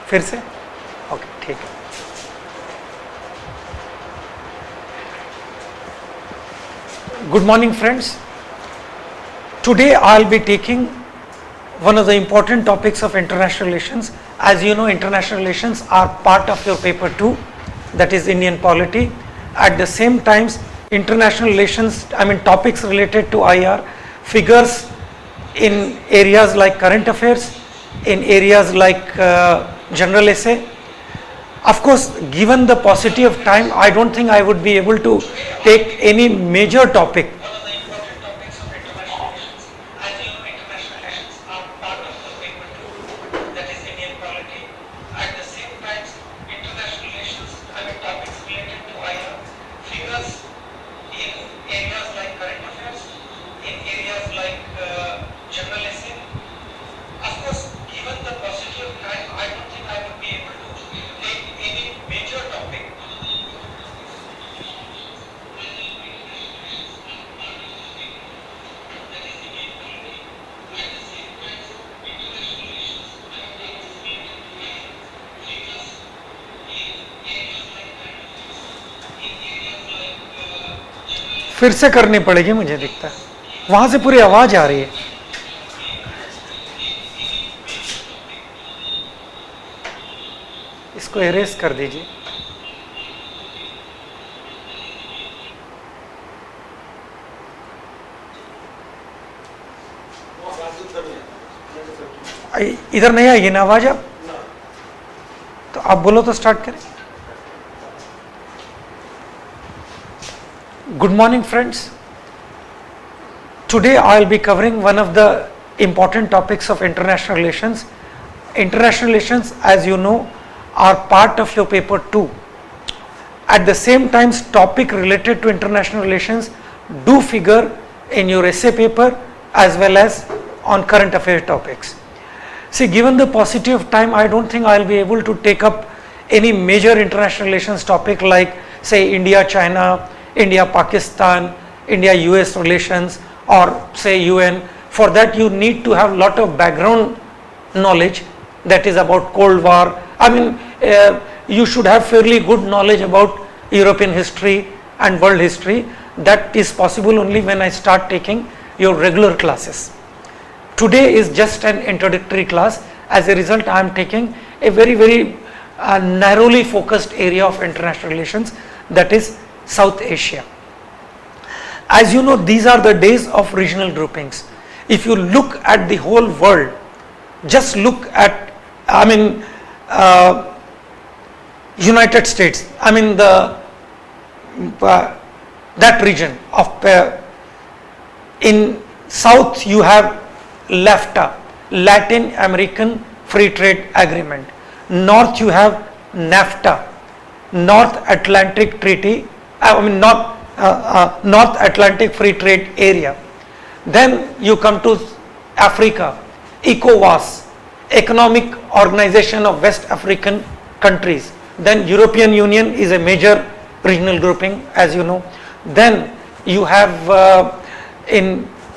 फिर से ओके ठीक है. Good morning friends. Today I'll be taking one of the important topics of international relations. As you know, international relations are part of your paper 2, that is Indian polity. At the same time, international relations, topics related to IR figures in areas like current affairs, in areas like general essay. Of course, given the paucity of time, I don't think I would be able to take any major topic. फिर से करनी पड़ेगी मुझे दिखता है, वहां से पूरी आवाज आ रही है. इसको एरेज कर दीजिए. इधर नहीं आएगी ना आवाज, अब तो आप बोलो तो स्टार्ट करें. Good morning friends. Today I will be covering one of the important topics of international relations. International relations, as you know, are part of your paper 2. At the same time, topic related to international relations do figure in your essay paper as well as on current affairs topics. See, given the paucity of time, I don't think I will be able to take up any major international relations topic like say India-China, India-Pakistan, India-US relations, or say UN. For that you need to have lot of background knowledge, that is about Cold War. You should have fairly good knowledge about European history and world history. That is possible only when I start taking your regular classes. Today is just an introductory class. As a result, I am taking a very narrowly focused area of international relations, that is South Asia. As you know, these are the days of regional groupings. If you look at the whole world, just look at United States, that region of in South you have LAFTA, Latin American Free Trade Agreement. North you have NAFTA, North Atlantic Treaty, North Atlantic Free Trade Area. Then you come to Africa, ECOWAS, Economic Organization of West African Countries. Then European Union is a major regional grouping, as you know. Then you have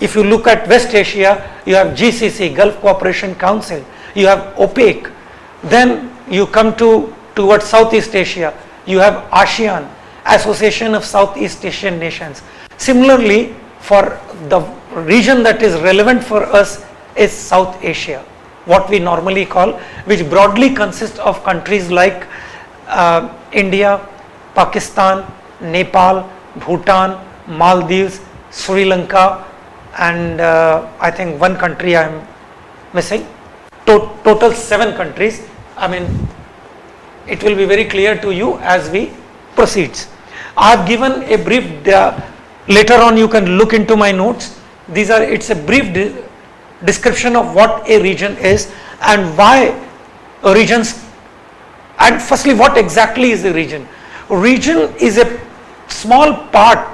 if you look at West Asia, you have GCC, Gulf Cooperation Council, you have OPEC. Then you come towards Southeast Asia, you have ASEAN, Association of Southeast Asian Nations. Similarly, for the region that is relevant for us is South Asia, what we normally call, which broadly consists of countries like India, Pakistan, Nepal, Bhutan, Maldives, Sri Lanka, and I think one country I am missing. Total 7 countries. It will be very clear to you as we proceed. I have given a brief, later on you can look into my notes. It's a brief description of what a region is and why regions, and firstly what exactly is a region. Region is a small part,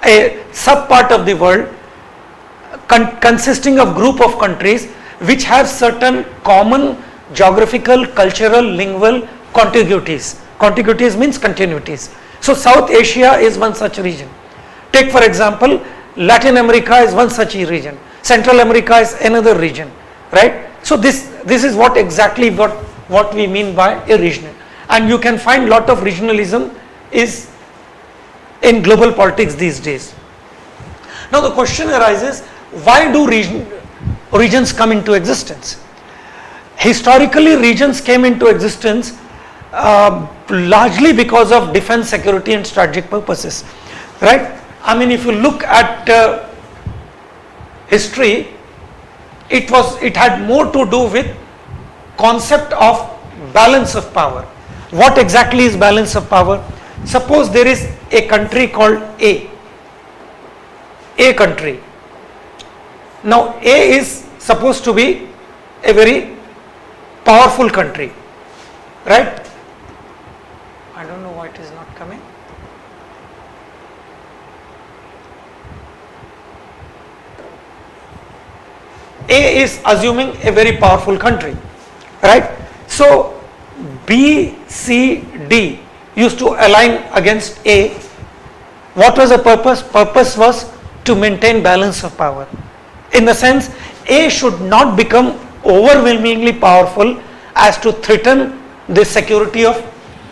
a sub part of the world consisting of group of countries which have certain common geographical, cultural, lingual contiguities. Contiguities means continuities. So South Asia is one such region. Take for example, Latin America is one such region. Central America is another region, right? So this is what exactly what what we mean by a region. And you can find lot of regionalism is in global politics these days. Now the question arises, why do regions come into existence? Historically, regions came into existence largely because of defense, security and strategic purposes, right? I mean, if you look at history, it had more to do with concept of balance of power. What exactly is balance of power? Suppose there is a country called A country. Now A is supposed to be a very powerful country, right? I don't know why it is not coming. A is assuming a very powerful country, right? So B, C, D used to align against A. What was the purpose? Purpose was to maintain balance of power. In the sense, A should not become overwhelmingly powerful as to threaten the security of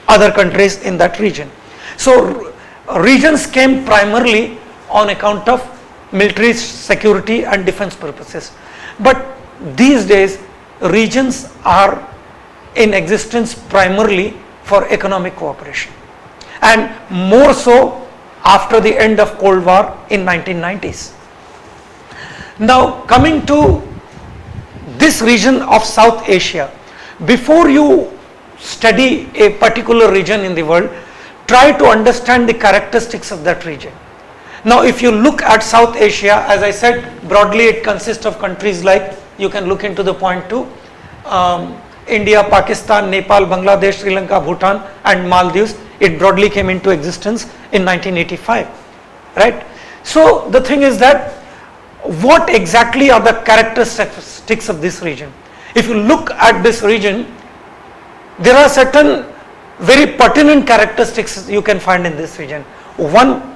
other countries in that region. So regions came primarily on account of military security and defense purposes. But these days regions are in existence primarily for economic cooperation, and more so after the end of Cold War in 1990s. Now coming to this region of South Asia, before you study a particular region in the world, try to understand the characteristics of that region. Now if you look at South Asia, as I said, broadly it consists of countries like, you can look into the point 2, India, Pakistan, Nepal, Bangladesh, Sri Lanka, Bhutan and Maldives. It broadly came into existence in 1985, right? So the thing is that, what exactly are the characteristics of this region? If you look at this region, there are certain very pertinent characteristics you can find in this region. One,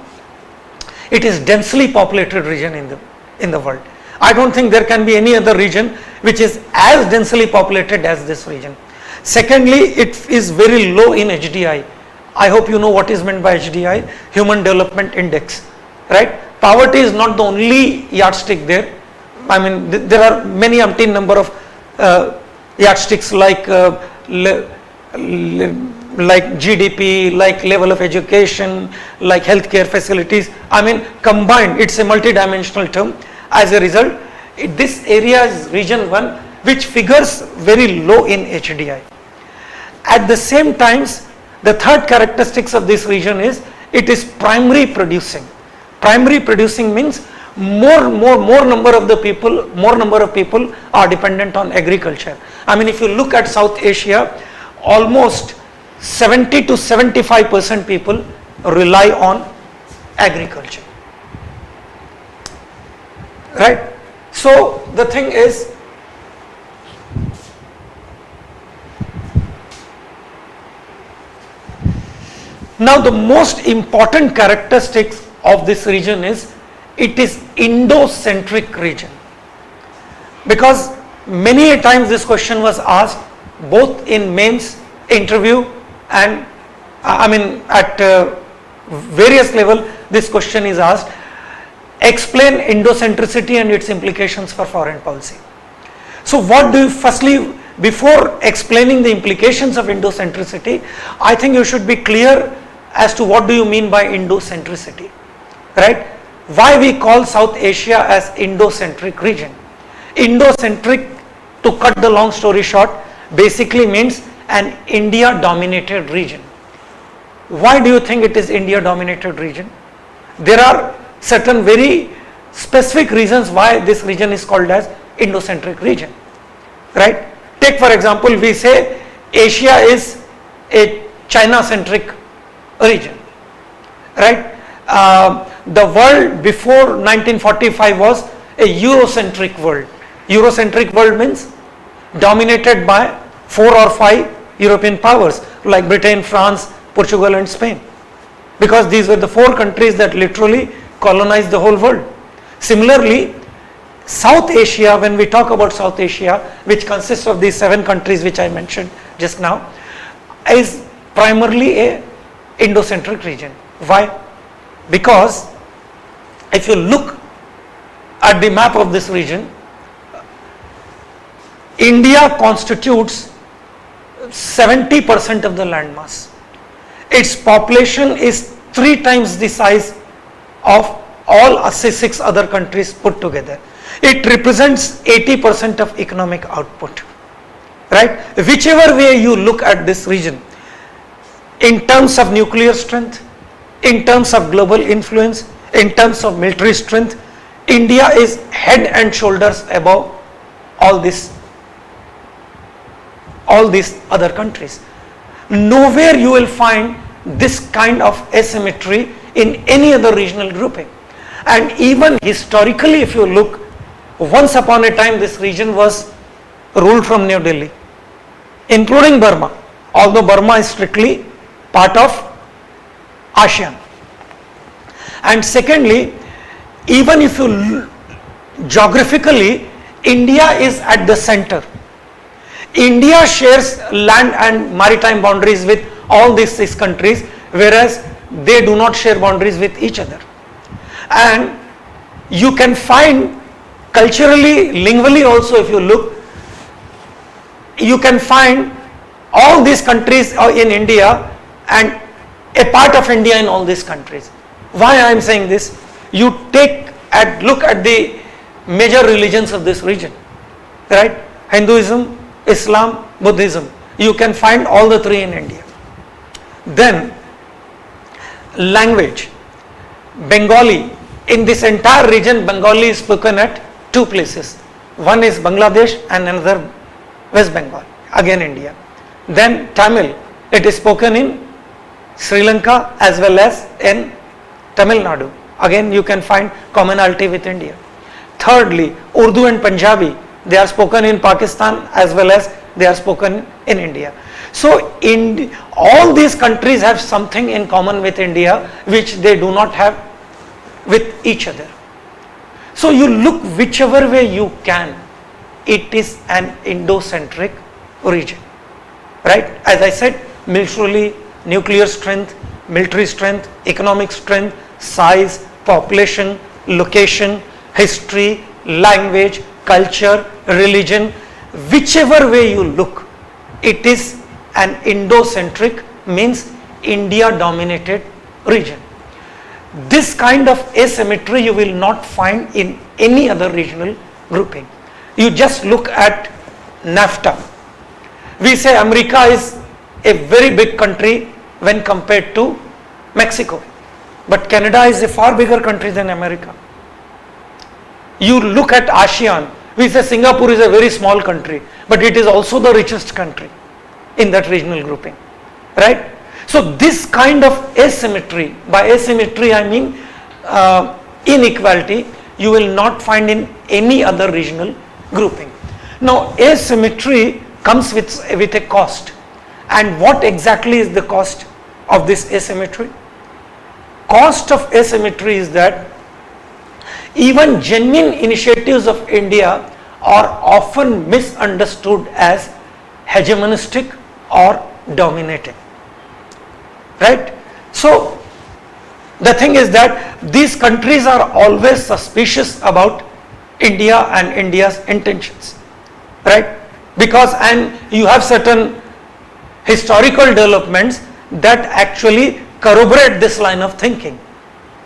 it is densely populated region in the world. I don't think there can be any other region which is as densely populated as this region. Secondly, it is very low in HDI. I hope you know what is meant by HDI, Human Development Index, right? Poverty is not the only yardstick there. I mean, there are many umpteen number of yardsticks like GDP, like level of education, like healthcare facilities. I mean, combined, it's a multi-dimensional term. As a result, this area is region 1, which figures very low in HDI. At the same times, the third characteristics of this region is, it is primary producing. Primary producing means more number of people are dependent on agriculture. I mean, if you look at South Asia, almost 70 to 75% people rely on agriculture, right? So the thing is, now the most important characteristics of this region is, it is Indo-centric region, because many a times this question was asked both in mains interview and I mean at various level this question is asked. Explain Indo-centricity and its implications for foreign policy. So what do you, firstly, before explaining the implications of Indo-centricity, I think you should be clear as to what do you mean by Indo-centricity, right? Why we call South Asia as Indo-centric region. Indo-centric, to cut the long story short, basically means an India dominated region. Why do you think it is India dominated region? There are certain very specific reasons why this region is called as Indo-centric region, right? Take for example, we say Asia is a China-centric region, right? The world before 1945 was a Eurocentric world. Eurocentric world means dominated by 4 or 5 European powers like Britain, France, Portugal and Spain, because these were the 4 countries that literally colonized the whole world. Similarly, South Asia, when we talk about South Asia, which consists of these 7 countries which I mentioned just now, is primarily a Indo-centric region. Why? Because if you look at the map of this region, India constitutes 70% of the landmass. Its population is 3 times the size of all 6 other countries put together. It represents 80% of economic output, right? Whichever way you look at this region, in terms of nuclear strength, in terms of global influence, in terms of military strength, India is head and shoulders above all these other countries. Nowhere you will find this kind of asymmetry in any other regional grouping. And even historically, if you look, once upon a time this region was ruled from New Delhi, including Burma, although Burma is strictly part of ASEAN. And secondly, even if you geographically, India is at the center. India shares land and maritime boundaries with all these 6 countries, whereas they do not share boundaries with each other. And you can find culturally, lingually also, if you look, you can find all these countries in India and a part of India in all these countries. Why I am saying this? You look at the major religions of this region, right? Hinduism, Islam, Buddhism. You can find all the 3 in India. Then language, Bengali. In this entire region, Bengali is spoken at 2 places. One is Bangladesh and another West Bengal, again India. Then Tamil, it is spoken in Sri Lanka as well as in Tamil Nadu. Again you can find commonality with India. Thirdly, Urdu and Punjabi, they are spoken in Pakistan as well as they are spoken in India. So all these countries have something in common with India which they do not have with each other. So you look whichever way you can, it is an Indo-centric region, right? As I said, militarily, nuclear strength, military strength, economic strength, size, population, location, history, language, culture, religion, whichever way you look, it is an Indo-centric, means India dominated region. This kind of asymmetry you will not find in any other regional grouping. You just look at NAFTA. We say America is a very big country when compared to Mexico, but Canada is a far bigger country than America. You look at ASEAN, we say Singapore is a very small country, but it is also the richest country in that regional grouping, right? So this kind of asymmetry, by asymmetry I mean inequality, you will not find in any other regional grouping. Now asymmetry comes with a cost. And what exactly is the cost of this asymmetry? Cost of asymmetry is that even genuine initiatives of India are often misunderstood as hegemonistic or dominating, right? So the thing is that these countries are always suspicious about India and India's intentions, right? Because you have certain historical developments that actually corroborate this line of thinking,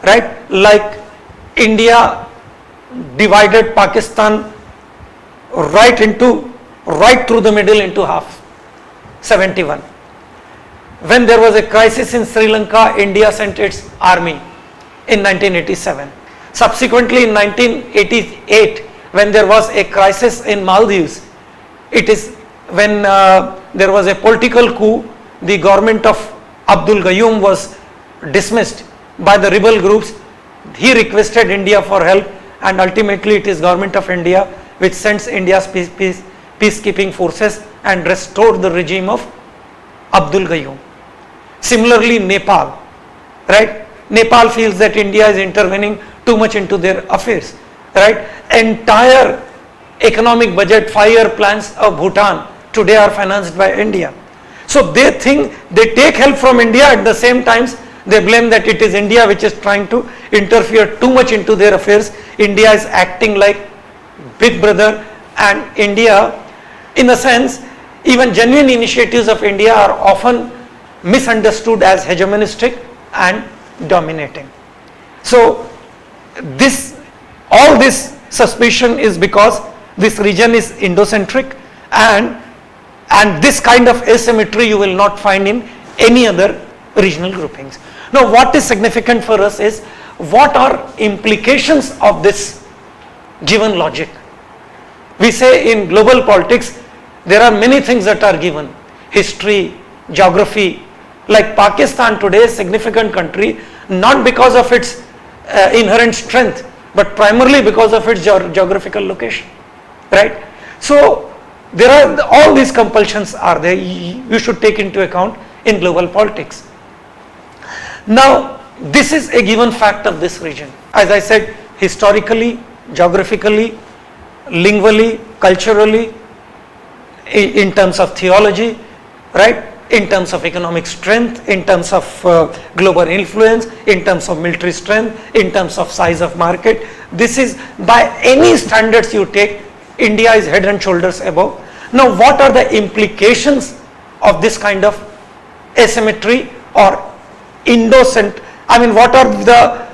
right? Like India divided Pakistan right through the middle into half, 71. When there was a crisis in Sri Lanka, India sent its army in 1987. Subsequently in 1988, when there was a crisis in Maldives, it is when there was a political coup, the government of Abdul Gayoom was dismissed by the rebel groups. He requested India for help, and ultimately it is government of India which sends India's peacekeeping forces and restored the regime of Abdul Gayoom. Similarly Nepal, right? Nepal feels that India is intervening too much into their affairs. right? Entire economic budget, 5-year plans of Bhutan today are financed by India. So they think they take help from India, at the same times they blame that it is India which is trying to interfere too much into their affairs. India is acting like big brother, and India, in a sense, even genuine initiatives of India are often misunderstood as hegemonistic and dominating. So all this suspicion is because this region is Indo-centric, and this kind of asymmetry you will not find in any other regional groupings. Now what is significant for us is, what are implications of this given logic? We say in global politics there are many things that are given: history, geography. Like Pakistan today is a significant country, not because of its inherent strength, but primarily because of its geographical location, right? So there are all these compulsions are there, you should take into account in global politics. Now this is a given fact of this region. As I said, historically, geographically, lingually, culturally, in terms of theology, right? In terms of economic strength, in terms of global influence, in terms of military strength, in terms of size of market. This is, by any standards you take, India is head and shoulders above. Now what are the implications of this kind of asymmetry or what are the,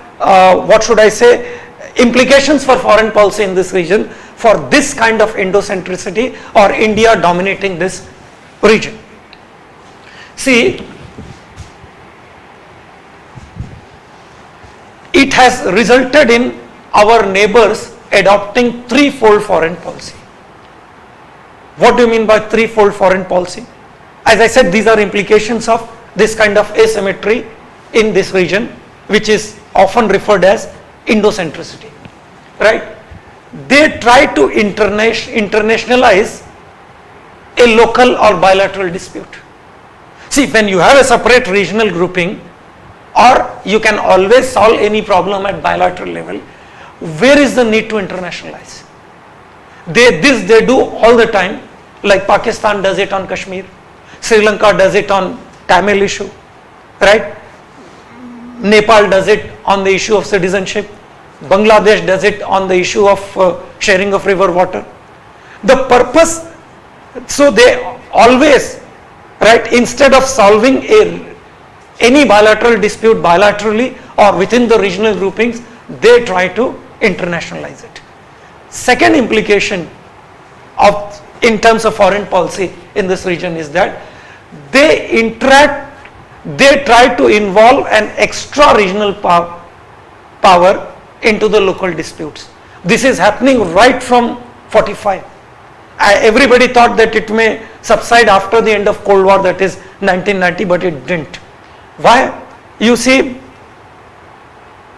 implications for foreign policy in this region for this kind of Indo-centricity or India dominating this region? See, it has resulted in our neighbors adopting threefold foreign policy. What do you mean by threefold foreign policy? As I said, these are implications of this kind of asymmetry in this region, which is often referred as Indo-centricity, right? They try to internationalize a local or bilateral dispute. See, when you have a separate regional grouping, or you can always solve any problem at bilateral level, where is the need to internationalize? This they do all the time, like Pakistan does it on Kashmir, Sri Lanka does it on Tamil issue, right? Nepal does it on the issue of citizenship, Bangladesh does it on the issue of sharing of river water. The purpose, so they always, right, instead of solving any bilateral dispute bilaterally or within the regional groupings, they try to internationalize it. Second implication in terms of foreign policy in this region is that they try to involve an extra regional power into the local disputes. This is happening right from 45. Everybody thought that it may subside after the end of Cold War, that is 1990, but it didn't. Why? You see,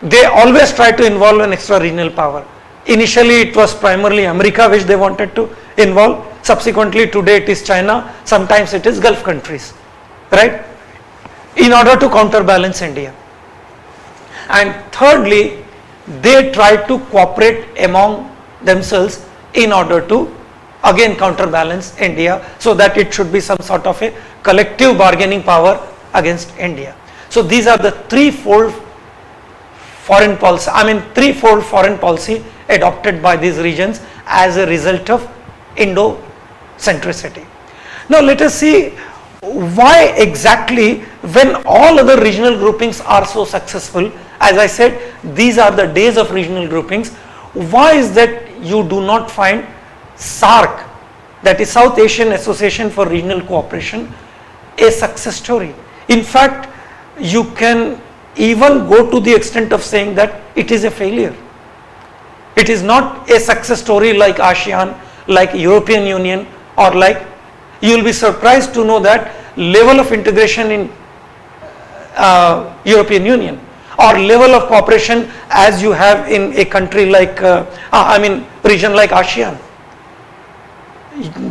they always try to involve an extra regional power. Initially it was primarily America which they wanted to involve. Subsequently today it is China, sometimes it is Gulf countries, right? In order to counterbalance India. And thirdly, they try to cooperate among themselves in order to again counterbalance India, so that it should be some sort of a collective bargaining power against India. So these are the threefold foreign policy adopted by these regions as a result of Indo-centricity. Now let us see why exactly, when all other regional groupings are so successful, as I said, these are the days of regional groupings, why is that you do not find SAARC, that is South Asian Association for Regional Cooperation, a success story? In fact, you can even go to the extent of saying that it is a failure. It is not a success story like ASEAN, like European Union, or like, you will be surprised to know that level of integration in European Union or level of cooperation as you have in a country like, region like ASEAN.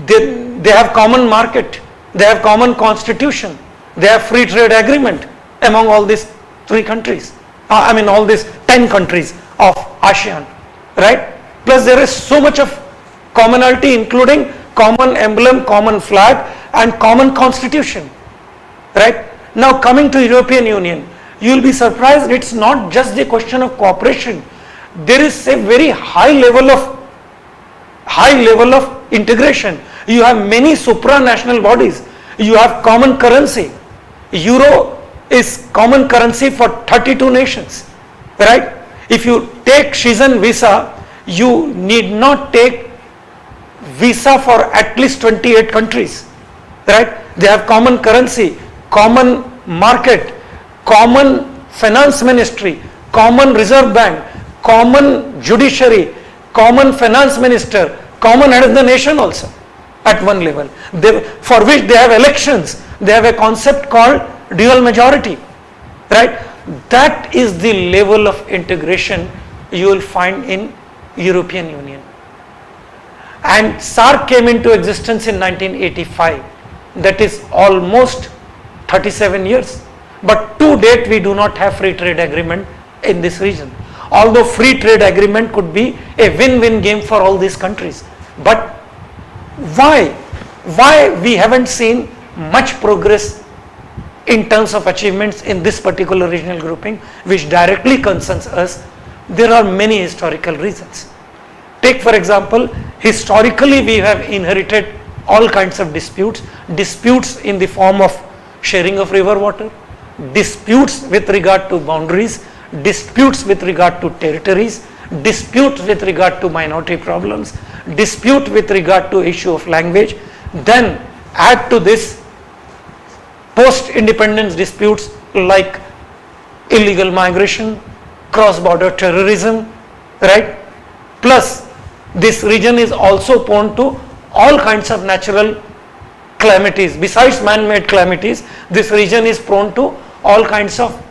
They have common market, they have common constitution, they have free trade agreement among all these 3 countries, all these 10 countries of ASEAN, right? Plus there is so much of commonality, including common emblem, common flag and common constitution, right? Now coming to European Union, you will be surprised, it's not just the question of cooperation. There is a very high level of integration. You have many supranational bodies. You have common currency. Euro is common currency for 32 nations, right? If you take Schengen visa, you need not take visa for at least 28 countries, right? They have common currency, common market, common finance ministry, common reserve bank, common judiciary, common finance minister, common head of the nation also at one level, for which they have elections. They have a concept called dual majority, right? That is the level of integration you will find in European Union. And SAARC came into existence in 1985. That is almost 37 years. But to date we do not have free trade agreement in this region. Although free trade agreement could be a win-win game for all these countries. But why we haven't seen much progress in terms of achievements in this particular regional grouping, which directly concerns us? There are many historical reasons. Take for example, historically we have inherited all kinds of disputes in the form of sharing of river water, disputes with regard to boundaries, disputes with regard to territories, disputes with regard to minority problems, dispute with regard to issue of language. Then add to this post-independence disputes like illegal migration, cross-border terrorism, right? Plus this region is also prone to all kinds of natural calamities. Besides man-made calamities, this region is prone to all kinds of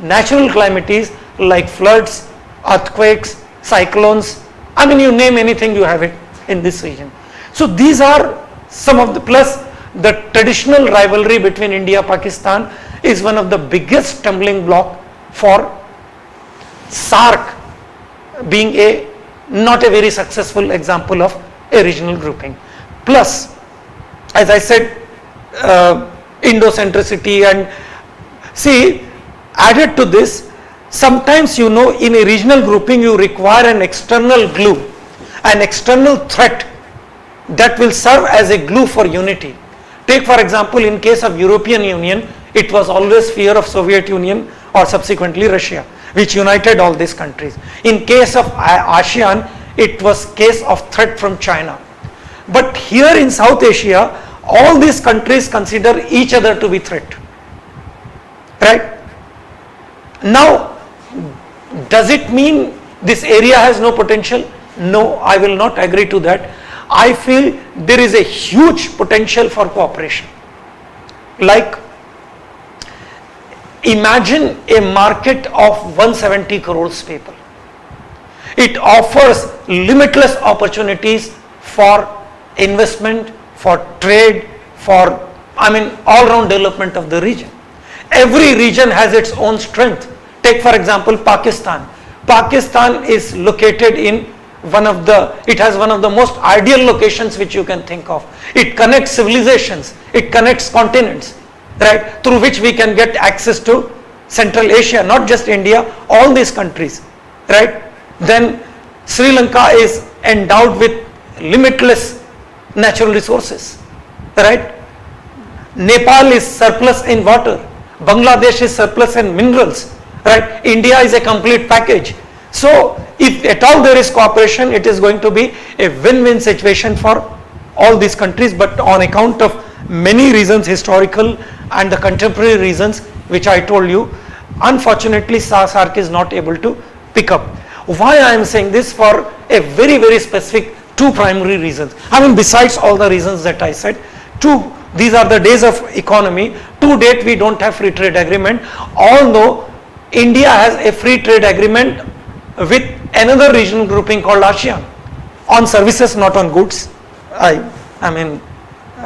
natural calamities like floods, earthquakes, cyclones. I mean, you name anything, you have it in this region. So these are some of the, plus the traditional rivalry between India and Pakistan is one of the biggest stumbling block for SAARC being not a very successful example of a regional grouping. Plus, as I said, Indo-centricity, and see, added to this, sometimes in a regional grouping you require an external glue, an external threat that will serve as a glue for unity. Take for example, in case of European Union, it was always fear of Soviet Union or subsequently Russia, which united all these countries. In case of ASEAN, it was case of threat from China. But here in South Asia, all these countries consider each other to be threat, right? Now, does it mean this area has no potential? No, I will not agree to that. I feel there is a huge potential for cooperation. Like, imagine a market of 170 crores people. It offers limitless opportunities for investment, for trade, for all-round development of the region. Every region has its own strength. Take for example Pakistan. Pakistan is located in it has one of the most ideal locations which you can think of. It connects civilizations, it connects continents, right, through which we can get access to Central Asia, not just India, all these countries, right? Then Sri Lanka is endowed with limitless natural resources, right? Nepal is surplus in water, Bangladesh is surplus in minerals, right? India is a complete package. So if at all there is cooperation, it is going to be a win-win situation for all these countries, but on account of many reasons, historical and the contemporary reasons which I told you, unfortunately SAARC is not able to pick up. Why I am saying this? For a very, very specific two primary reasons. Besides all the reasons that I said, these are the days of economy. To date we don't have free trade agreement, although India has a free trade agreement with another regional grouping called ASEAN on services, not on goods.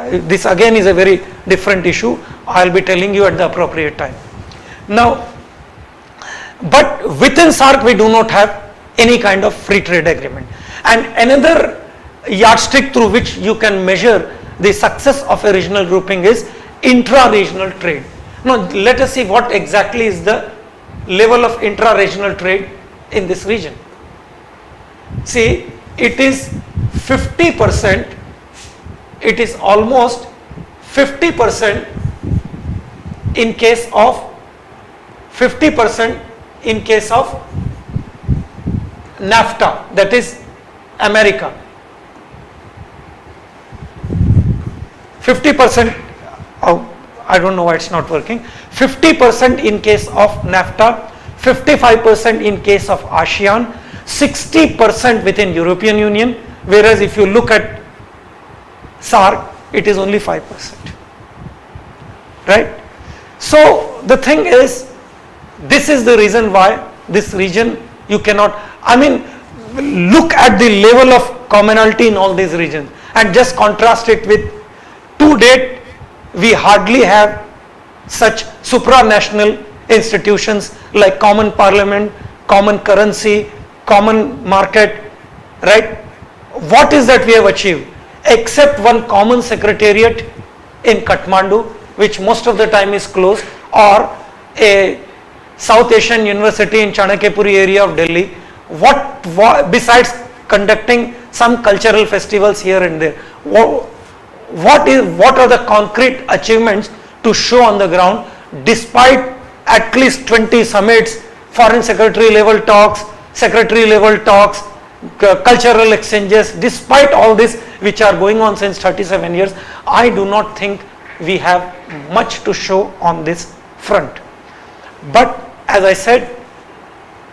This again is a very different issue. I'll be telling you at the appropriate time. Now, but within SAARC we do not have any kind of free trade agreement. And another yardstick through which you can measure the success of a regional grouping is intra-regional trade. Now let us see what exactly is the level of intra-regional trade in this region. See, it is 50%, it is almost 50% in case of 50% in case of NAFTA, that is America. 50%, oh, I don't know why it's not working. 50% in case of NAFTA, 55% in case of ASEAN, 60% within European Union, whereas if you look at SAARC, it is only 5%. Right? So the thing is, this is the reason why this region you cannot, I mean, look at the level of commonality in all these regions and just contrast it with, to date we hardly have such supranational institutions like common parliament, common currency, common market, right? What is that we have achieved? Except one common secretariat in Kathmandu, which most of the time is closed, or a South Asian University in Chanakyapuri area of Delhi. What besides conducting some cultural festivals here and there, what are the concrete achievements to show on the ground, despite at least 20 summits, foreign secretary level talks, cultural exchanges? Despite all this which are going on since 37 years, I do not think we have much to show on this front. But as I said,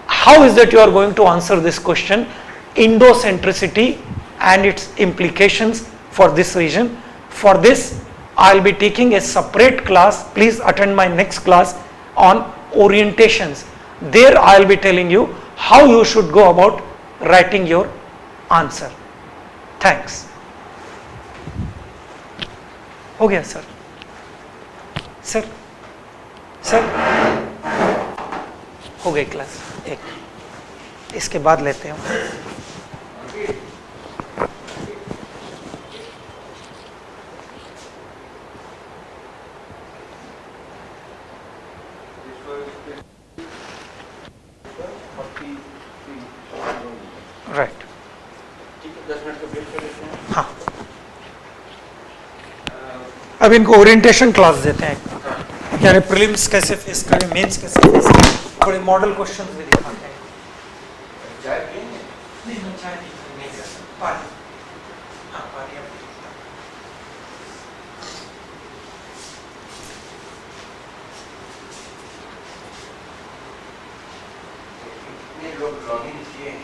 how is that you are going to answer this question? Indo-centricity and its implications for this region. For this, I will be taking a separate class. Please attend my next class on orientations. There I will be telling you how you should go about writing your answer. Thanks. हो गया sir? Sir हो गई class एक, इसके बाद लेते हैं. Right, हाँ. अब इनको ओरिएंटेशन क्लास देते हैं, यानी प्रीलिम्स कैसे फेस करें, मेंस कैसे फेस करें, थोड़े मॉडल क्वेश्चंस भी दिखाते हैं.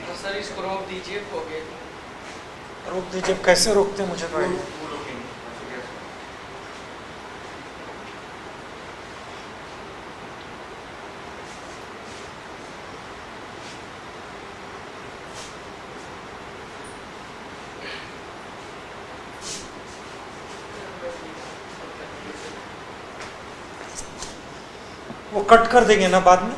तो सर इसको रोक दीजिए, हो गया. रोक दीजिए, कैसे रोकते हैं मुझे तो वो कट कर देंगे ना बाद में.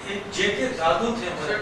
एक जेके जादू थे हमारे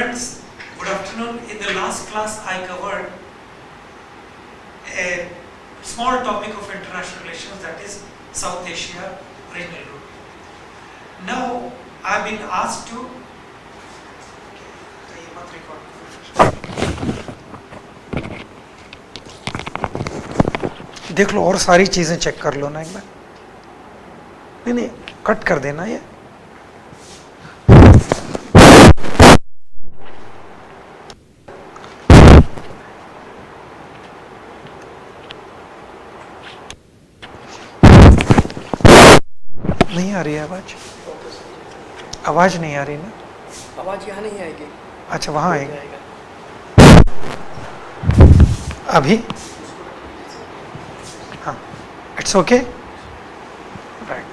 Friends, good afternoon. In the last class I covered a small topic of international relations, that is South Asia regional group. Now I have been asked to देख लो और सारी चीजें चेक कर लो ना एक बार. नहीं कट कर देना ये. नहीं आ रही है आवाज. आवाज नहीं आ रही ना. आवाज यहाँ नहीं आएगी. अच्छा वहाँ आएगी. अभी हाँ, it's okay. Right.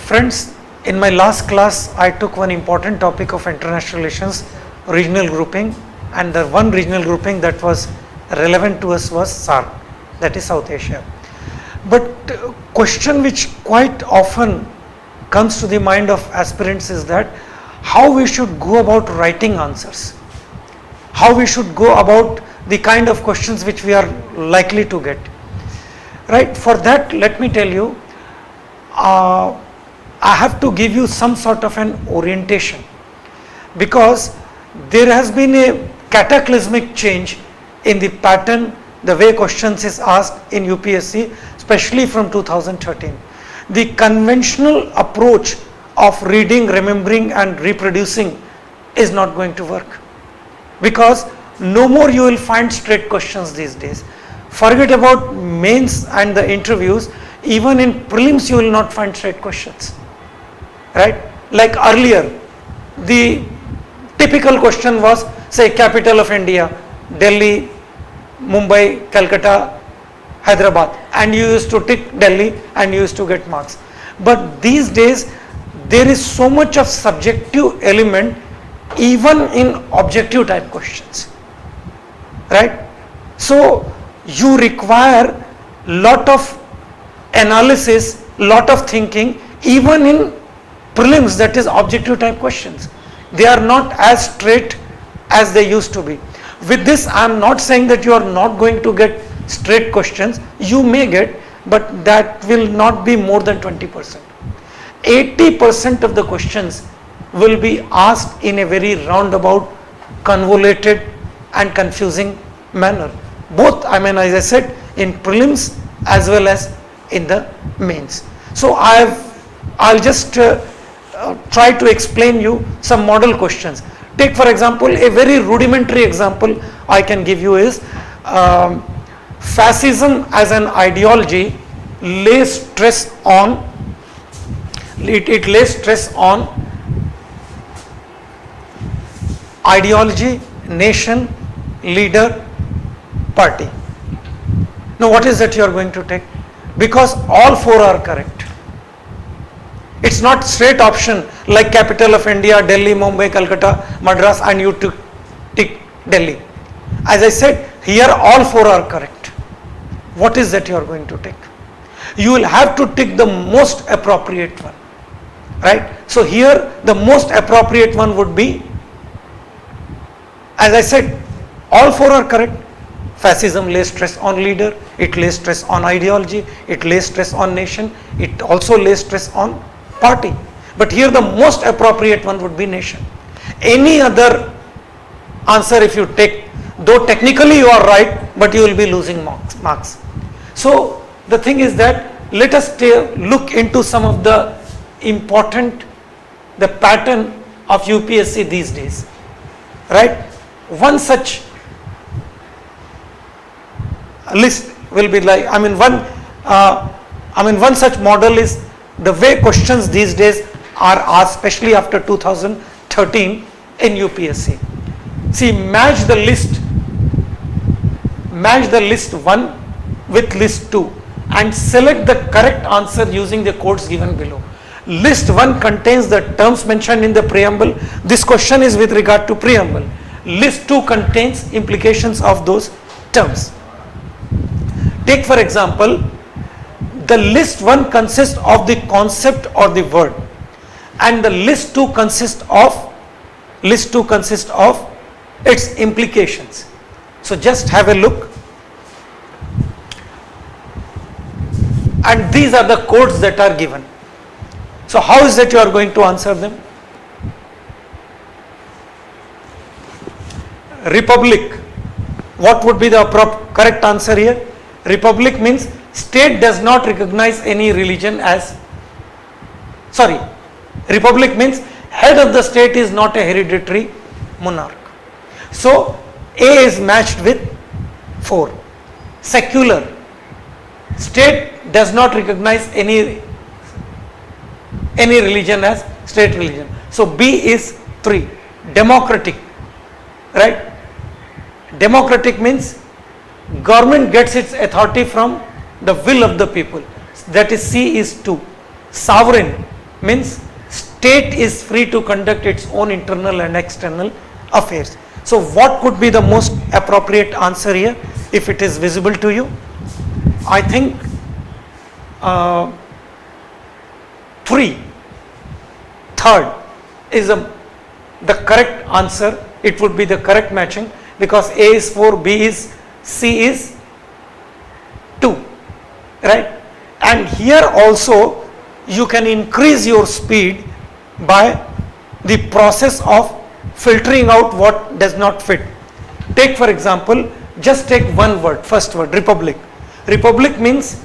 Friends, in my last class I took one important topic of international relations, regional grouping, and the one regional grouping that was relevant to us was SAARC, that is South Asia. But question which quite often comes to the mind of aspirants is that how we should go about writing answers, how we should go about the kind of questions which we are likely to get. Right, for that let me tell you, I have to give you some sort of an orientation, because there has been a cataclysmic change in the pattern, the way questions is asked in UPSC, especially from 2013. The conventional approach of reading, remembering and reproducing is not going to work, because no more you will find straight questions these days. Forget about mains and the interviews, even in prelims you will not find straight questions. Right? Like earlier, the typical question was, say, capital of India, Delhi, Mumbai, Calcutta, Hyderabad, and you used to tick Delhi and you used to get marks. But these days there is so much of subjective element even in objective type questions. Right? So you require lot of analysis, lot of thinking even in prelims, that is objective type questions. They are not as straight as they used to be. With this I am not saying that you are not going to get straight questions. You may get, but that will not be more than 20%. 80% of the questions will be asked in a very roundabout, convoluted and confusing manner. Both, I mean, as I said, in prelims as well as in the mains. So I'll just try to explain you some model questions. Take for example, a very rudimentary example I can give you is fascism as an ideology lays stress on, it lays stress on ideology, nation, leader, party. Now what is that you are going to take? Because all four are correct. It's not straight option like capital of India, Delhi, Mumbai, Calcutta, Madras, and you tick Delhi. As I said, here all four are correct. What is that you are going to take? You will have to tick the most appropriate one. Right? So here the most appropriate one would be, as I said, all four are correct. Fascism lays stress on leader, it lays stress on ideology, it lays stress on nation, it also lays stress on party. But here the most appropriate one would be nation. Any other answer if you take, though technically you are right, but you will be losing marks. So the thing is that let us look into some of the important, the pattern of UPSC these days. Right? One such list will be like, one such model is the way questions these days are asked, especially after 2013 in UPSC. See, match the list 1 with list 2 and select the correct answer using the codes given below. List 1 contains the terms mentioned in the preamble. This question is with regard to preamble. List 2 contains implications of those terms. Take for example, the list 1 consists of the concept or the word, and the list 2 consists of list 2 consists of its implications. So just have a look, and these are the codes that are given. So how is it you are going to answer them? Republic, what would be the correct answer here? Republic means state does not recognize any religion as, Republic means head of the state is not a hereditary monarch. So A is matched with 4. Secular, state does not recognize any religion as state religion. So B is 3. Democratic, right? Democratic means government gets its authority from the will of the people. That is C is 2. Sovereign means state is free to conduct its own internal and external affairs. So what could be the most appropriate answer here if it is visible to you? I think 3, third is the correct answer. It would be the correct matching, because A is 4, B is, C is 2, right? And here also you can increase your speed by the process of filtering out what does not fit. Take for example, just take one word, first word, republic. Republic means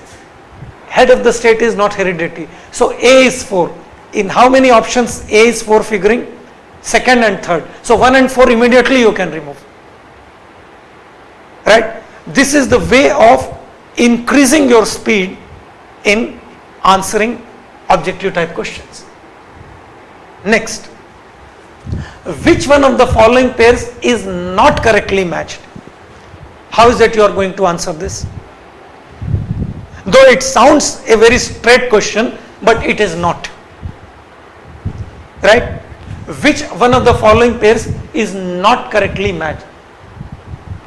head of the state is not hereditary. So A is 4. In how many options A is 4 figuring? Second and third. So 1 and 4 immediately you can remove. Right? This is the way of increasing your speed in answering objective type questions. Next, which one of the following pairs is not correctly matched? How is that you are going to answer this? Though it sounds a very straight question, but it is not. Right? Which one of the following pairs is not correctly matched?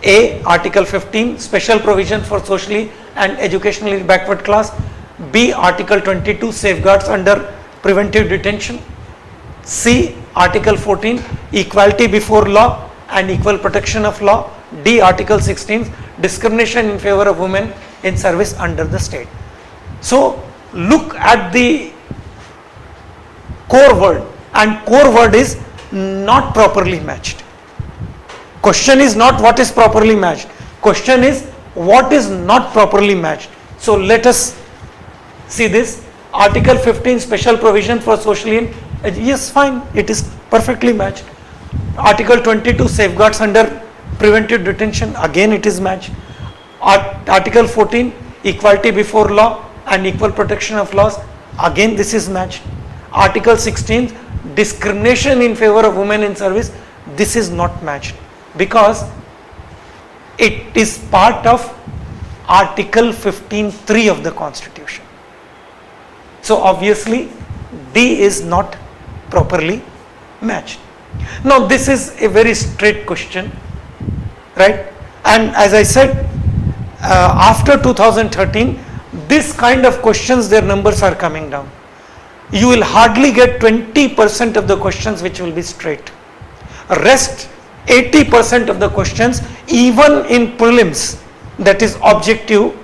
A. Article 15, special provision for socially and educationally backward class. B. Article 22, safeguards under preventive detention. C. Article 14, equality before law and equal protection of law. D. Article 16, discrimination in favor of women in service under the state. So look at the core word, and core word is not properly matched. Question is not what is properly matched. Question is what is not properly matched. So let us see this. Article 15, special provision for socially, yes, fine, it is perfectly matched. Article 22, safeguards under preventive detention, again it is matched. Article 14, equality before law and equal protection of laws, again this is matched. Article 16, discrimination in favor of women in service, this is not matched, because it is part of Article 15(3) of the Constitution. So obviously D is not properly matched. Now this is a very straight question, right? And as I said, after 2013, this kind of questions, their numbers are coming down. You will hardly get 20% of the questions which will be straight. Rest 80% of the questions, even in prelims, that is objective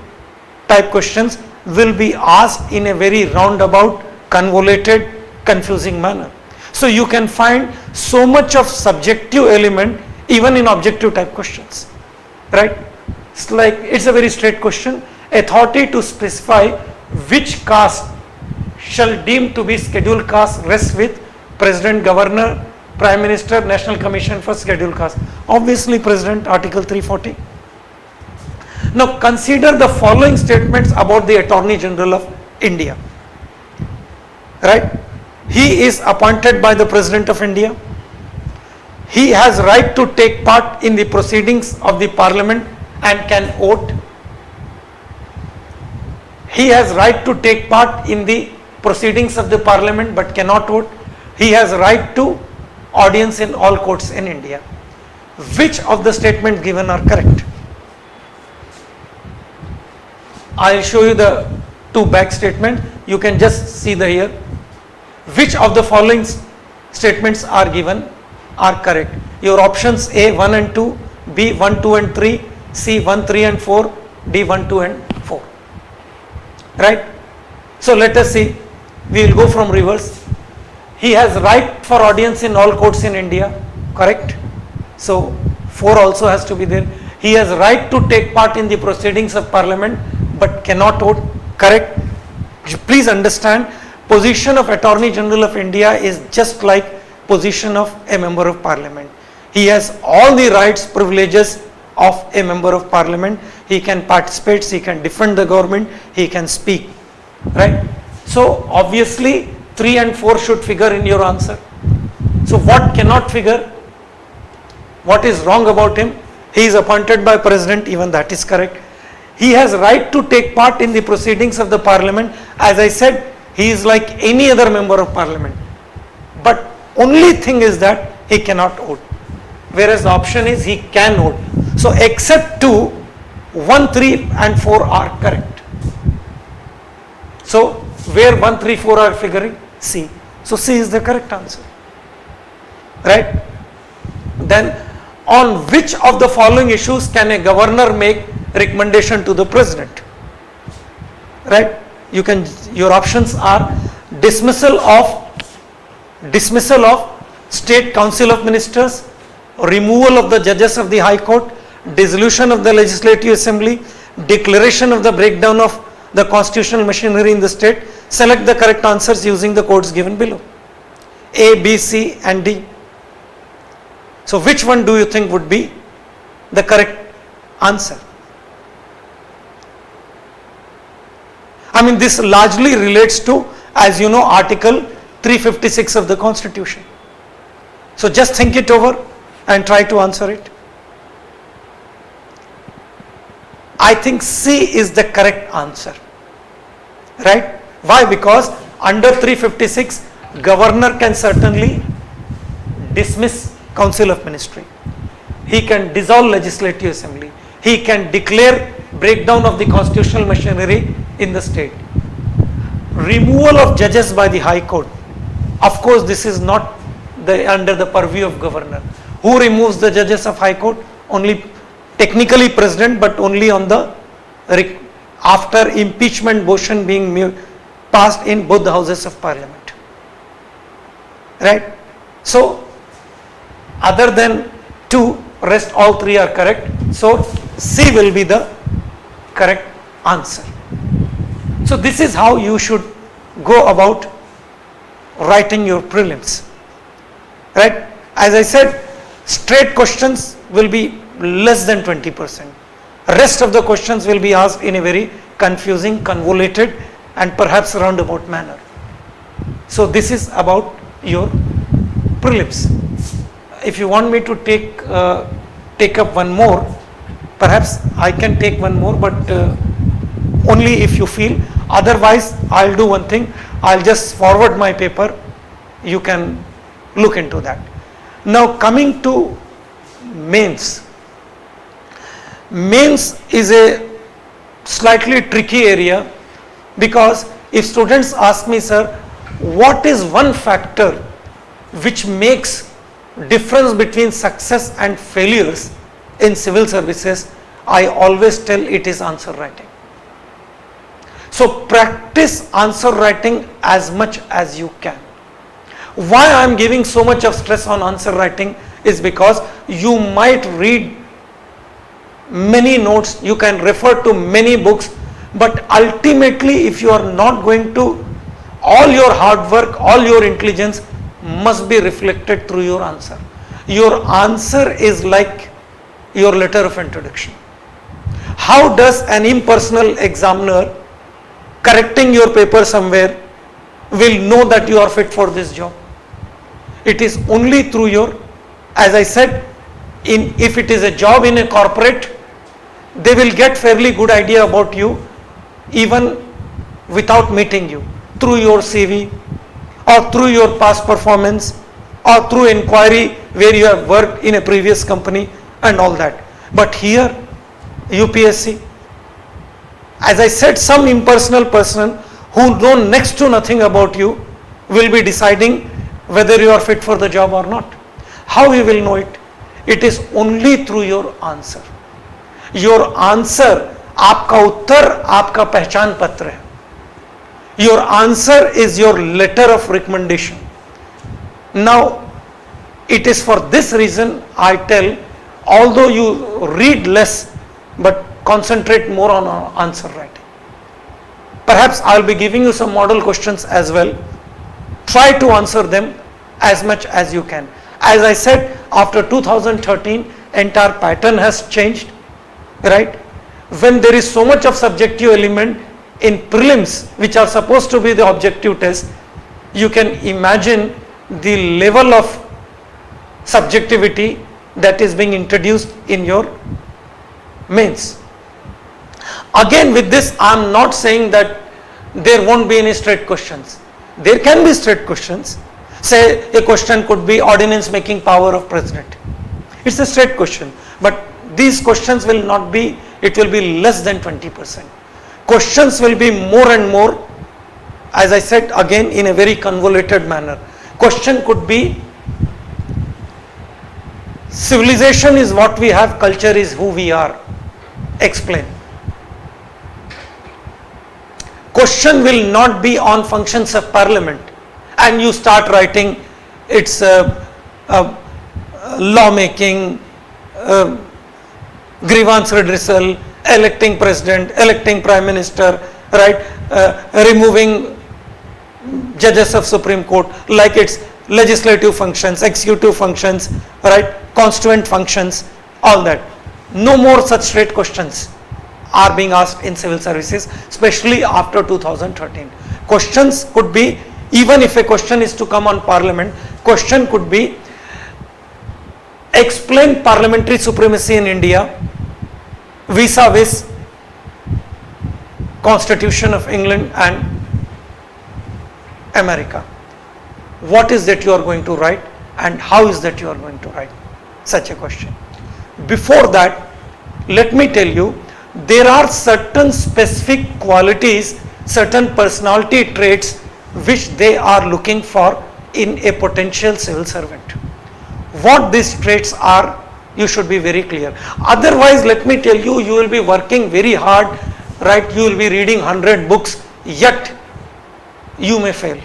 type questions, will be asked in a very roundabout, convoluted, confusing manner. So you can find so much of subjective element even in objective type questions, right? It's like, it's a very straight question. Authority to specify which caste shall deem to be scheduled caste rests with President, Governor, Prime Minister, National Commission for Scheduled Caste. Obviously President, Article 340. Now consider the following statements about the Attorney General of India. Right? He is appointed by the President of India. He has right to take part in the proceedings of the Parliament and can vote. He has right to take part in the proceedings of the Parliament but cannot vote. He has right to audience in all courts in India. Which of the statements given are correct? I will show you the two back statements. You can just see the here. Which of the following statements are given are correct. Your options A 1 and 2, B 1, 2 and 3, C 1, 3 and 4, D 1, 2 and 4. Right? So let us see. We will go from reverse. He has right for audience in all courts in India. Correct? So 4 also has to be there. He has right to take part in the proceedings of Parliament but cannot vote. Correct? Please understand, position of Attorney General of India is just like position of a Member of Parliament. He has all the rights, privileges of a Member of Parliament. He can participate, he can defend the government, he can speak. Right? So obviously 3 and 4 should figure in your answer. So what cannot figure? What is wrong about him? He is appointed by President, even that is correct. He has right to take part in the proceedings of the Parliament. As I said, he is like any other Member of Parliament. But only thing is that he cannot vote. Whereas the option is he can vote. So except 2, 1, 3 and 4 are correct. So where 1, 3, 4 are figuring? C. So C is the correct answer. Right? Then on which of the following issues can a governor make recommendation to the president? Right? You can, your options are dismissal of State Council of Ministers, removal of the judges of the High Court, dissolution of the Legislative Assembly, declaration of the breakdown of the constitutional machinery in the state. Select the correct answers using the codes given below. A, B, C and D. So which one do you think would be the correct answer? I mean, this largely relates to, as you know, Article 356 of the Constitution. So just think it over and try to answer it. I think C is the correct answer. Right? Why? Because under 356, governor can certainly dismiss Council of Ministry. He can dissolve Legislative Assembly. He can declare breakdown of the constitutional machinery in the state. Removal of judges by the High Court. Of course, this is not under the purview of governor. Who removes the judges of High Court? Only technically President, but only on the after impeachment motion being passed in both the houses of Parliament. Right? So other than 2, rest all 3 are correct. So C will be the correct answer. So this is how you should go about writing your prelims. Right? As I said, straight questions will be less than 20%. Rest of the questions will be asked in a very confusing, convoluted and perhaps roundabout manner. So this is about your prelims. If you want me to take up one more, perhaps I can take one more, but only if you feel. Otherwise, I'll do one thing. I'll just forward my paper. You can look into that. Now coming to mains. Mains is a slightly tricky area, because if students ask me, sir, what is one factor which makes difference between success and failures in civil services, I always tell it is answer writing. So practice answer writing as much as you can. Why I am giving so much of stress on answer writing is because you might read many notes, you can refer to many books, but ultimately if you are not going to, all your hard work, all your intelligence must be reflected through your answer. Your answer is like your letter of introduction. How does an impersonal examiner correcting your paper somewhere will know that you are fit for this job? It is only through your, as I said, if it is a job in a corporate, they will get fairly good idea about you even without meeting you, through your CV or through your past performance or through inquiry where you have worked in a previous company and all that. But here UPSC, as I said, some impersonal person who know next to nothing about you will be deciding whether you are fit for the job or not. How you will know it? It is only through your answer. Your answer, आपका उत्तर आपका पहचान पत्र है. Your answer is your letter of recommendation. Now, it is for this reason I tell, although you read less, but concentrate more on answer writing. Perhaps I will be giving you some model questions as well. Try to answer them as much as you can. As I said, after 2013, entire pattern has changed, right? When there is so much of subjective element in prelims, which are supposed to be the objective test, you can imagine the level of subjectivity that is being introduced in your mains. Again, with this, I am not saying that there won't be any straight questions. There can be straight questions. Say a question could be ordinance making power of president. It's a straight question, but these questions will not be, it will be less than 20%. Questions will be more and more, as I said again, in a very convoluted manner. Question could be, civilization is what we have, culture is who we are. Explain. Question will not be on functions of parliament, and you start writing it's law making, grievance redressal, electing president, electing prime minister, right, removing judges of Supreme Court, like it's legislative functions, executive functions, right, constituent functions, all that. No more such straight questions are being asked in civil services, especially after 2013. Questions could be, even if a question is to come on parliament, question could be, explain parliamentary supremacy in India vis-a-vis Constitution of England and America. What is that you are going to write, and how is that you are going to write such a question? Before that, let me tell you, there are certain specific qualities, certain personality traits which they are looking for in a potential civil servant. What these traits are, you should be very clear. Otherwise, let me tell you, you will be working very hard, right? You will be reading 100 books, yet you may fail.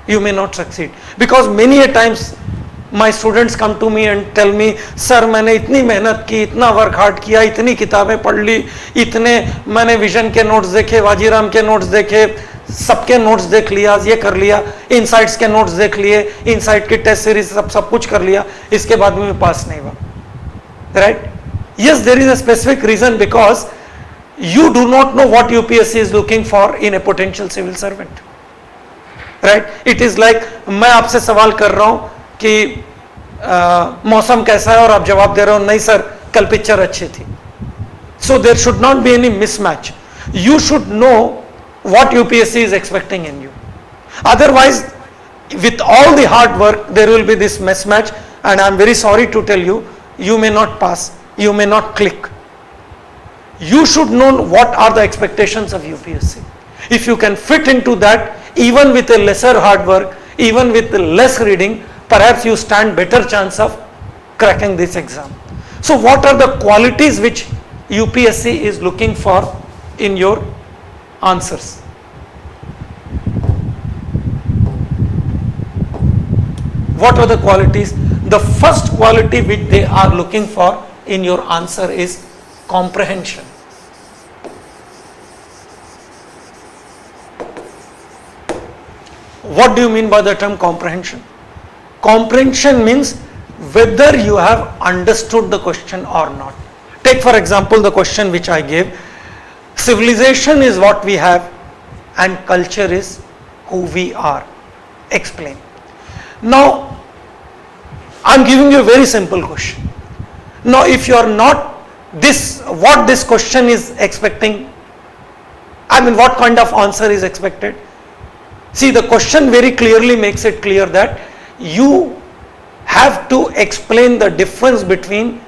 You may not succeed. Because many a times my students come to me and tell me, sir, मैंने इतनी मेहनत की, इतना work hard किया, इतनी किताबें पढ़ ली, इतने मैंने विजन के नोट्स देखे, वाजीराम के नोट्स देखे, सबके नोट्स देख लिया, ये कर लिया, इनसाइट्स के नोट्स देख लिए, इनसाइट की टेस्ट सीरीज सब कुछ कर लिया, इसके बाद भी मैं पास नहीं हुआ, right? Yes, there is a specific reason, because you do not know what UPSC is looking for in a potential civil servant, right? It is like मैं आपसे सवाल कर रहा हूँ कि मौसम कैसा है और आप जवाब दे रहे हो नहीं सर कल पिक्चर अच्छी थी. So there should not be any mismatch. You should know what UPSC is expecting in you. Otherwise, with all the hard work, there will be this mismatch, and I am very sorry to tell you, you may not pass, you may not click. You should know what are the expectations of UPSC. If you can fit into that, even with a lesser hard work, even with less reading, perhaps you stand better chance of cracking this exam. So what are the qualities which UPSC is looking for in your answers? What are the qualities? The first quality which they are looking for in your answer is comprehension. What do you mean by the term comprehension? Comprehension means whether you have understood the question or not. Take for example the question which I gave. Civilization is what we have and culture is who we are. Explain. Now, I am giving you a very simple question. Now, if you are not what this question is expecting, I mean what kind of answer is expected? See, the question very clearly makes it clear that you have to explain the difference between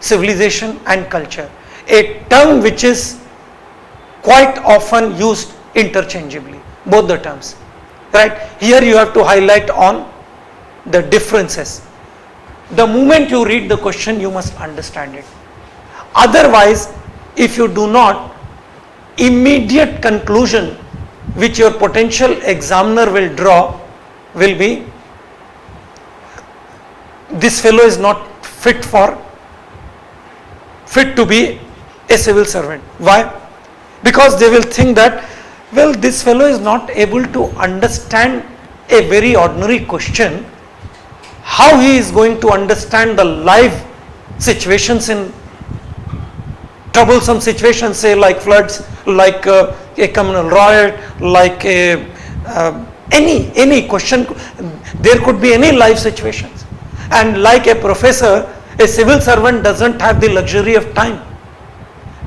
civilization and culture, a term which is quite often used interchangeably, both the terms, right? Here you have to highlight on the differences. The moment you read the question, you must understand it. Otherwise, if you do not, immediate conclusion which your potential examiner will draw will be, this fellow is not fit to be a civil servant. Why? Because they will think that, well, this fellow is not able to understand a very ordinary question. How he is going to understand the live situations in troublesome situations, say like floods, like a communal riot, like any question. There could be any live situations. And like a professor, a civil servant doesn't have the luxury of time.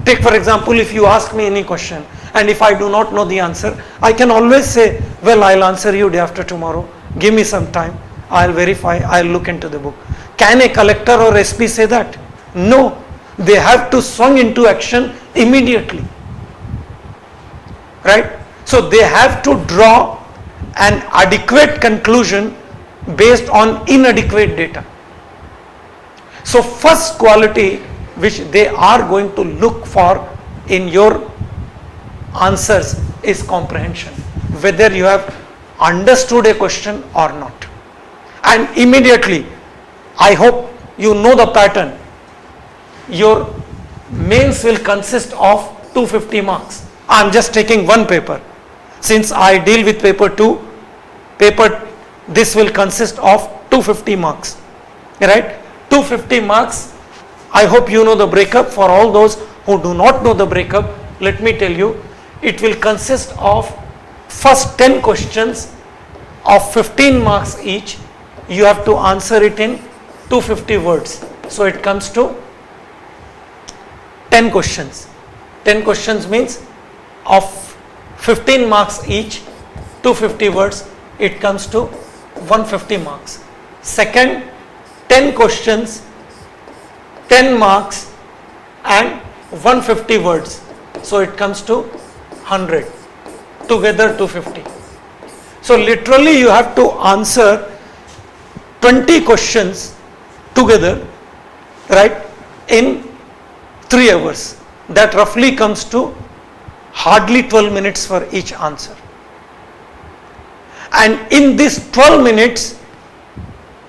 Take for example, if you ask me any question and if I do not know the answer, I can always say, well, I'll answer you day after tomorrow. Give me some time. I'll verify. I'll look into the book. Can a collector or SP say that? No. They have to swing into action immediately. Right? So they have to draw an adequate conclusion based on inadequate data. So first quality which they are going to look for in your answers is comprehension, whether you have understood a question or not. And immediately, I hope you know the pattern. Your mains will consist of 250 marks. I am just taking one paper. Since I deal with paper 2, this will consist of 250 marks. Right? 250 marks. I hope you know the breakup. For all those who do not know the breakup, let me tell you, it will consist of first 10 questions of 15 marks each. You have to answer it in 250 words. So it comes to 10 questions. 10 questions means of 15 marks each, 250 words, it comes to 150 marks. Second, 10 questions, 10 marks and 150 words. So it comes to 100. Together 250. So literally you have to answer 20 questions together, right, in 3 hours. That roughly comes to hardly 12 minutes for each answer. And in this 12 minutes,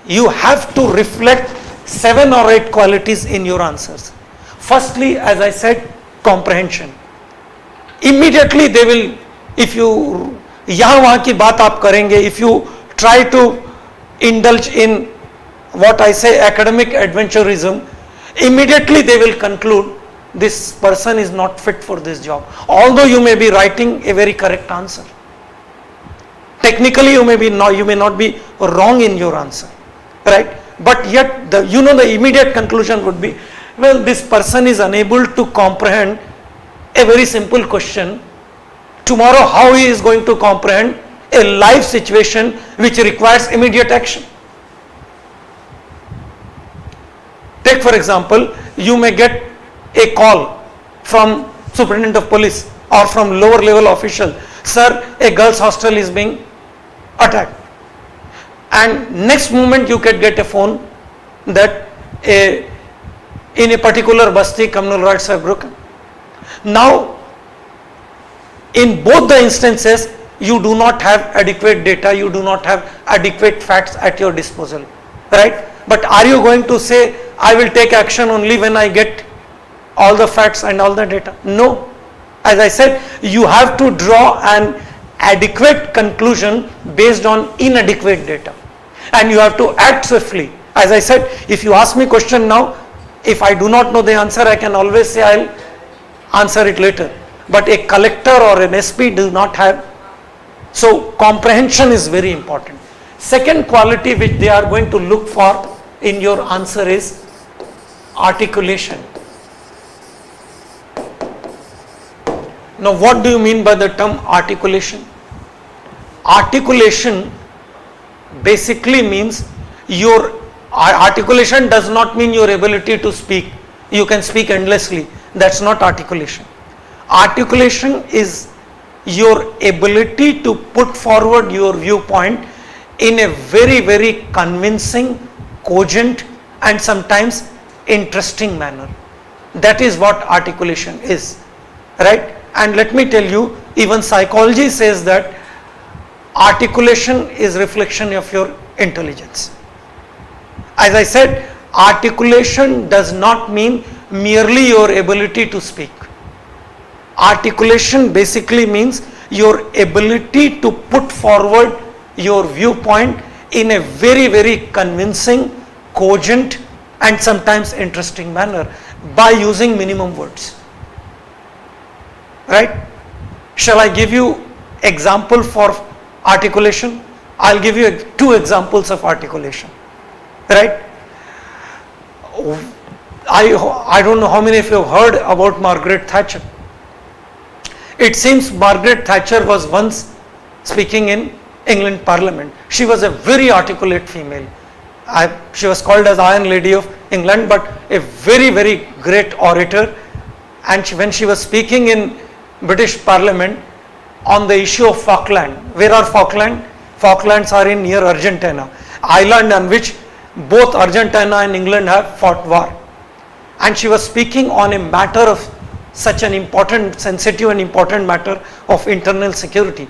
you have to reflect 7 or 8 qualities in your answers. Firstly, as I said, comprehension. Immediately they will, if you यहाँ वहाँ की बात आप करेंगे, if you try to indulge in what I say academic adventurism, immediately they will conclude this person is not fit for this job, although you may be writing a very correct answer. Technically you may not be wrong in your answer, right? But yet the immediate conclusion would be, well, this person is unable to comprehend a very simple question. Tomorrow how he is going to comprehend a live situation which requires immediate action? Take for example, you may get a call from superintendent of police or from lower level official, sir, a girls hostel is being attacked, and next moment you can get a phone that in a particular basti communal rights have broken. Now in both the instances you do not have adequate data, you do not have adequate facts at your disposal, right? But are you going to say, I will take action only when I get all the facts and all the data? No. As I said, you have to draw an adequate conclusion based on inadequate data, and you have to act swiftly. As I said, if you ask me question now, if I do not know the answer, I can always say I will answer it later. But a collector or an SP does not have. So comprehension is very important. Second quality which they are going to look for in your answer is articulation. Now what do you mean by the term articulation? Articulation basically means your articulation does not mean your ability to speak. You can speak endlessly. That's not articulation. Articulation is your ability to put forward your viewpoint in a very, very convincing, cogent and sometimes interesting manner. That is what articulation is, right? And let me tell you, even psychology says that articulation is reflection of your intelligence. As I said, articulation does not mean merely your ability to speak. Articulation basically means your ability to put forward your viewpoint in a very, very convincing, cogent and sometimes interesting manner by using minimum words. Right? Shall I give you example for articulation? I'll give you two examples of articulation. Right? I don't know how many of you have heard about Margaret Thatcher. It seems Margaret Thatcher was once speaking in England Parliament. She was a very articulate female. She was called as Iron Lady of England, but a very, very great orator. And when she was speaking in British Parliament on the issue of Falkland. Where are Falkland? Falklands are in near Argentina, island on which both Argentina and England have fought war. And she was speaking on a matter of such an important, sensitive and important matter of internal security.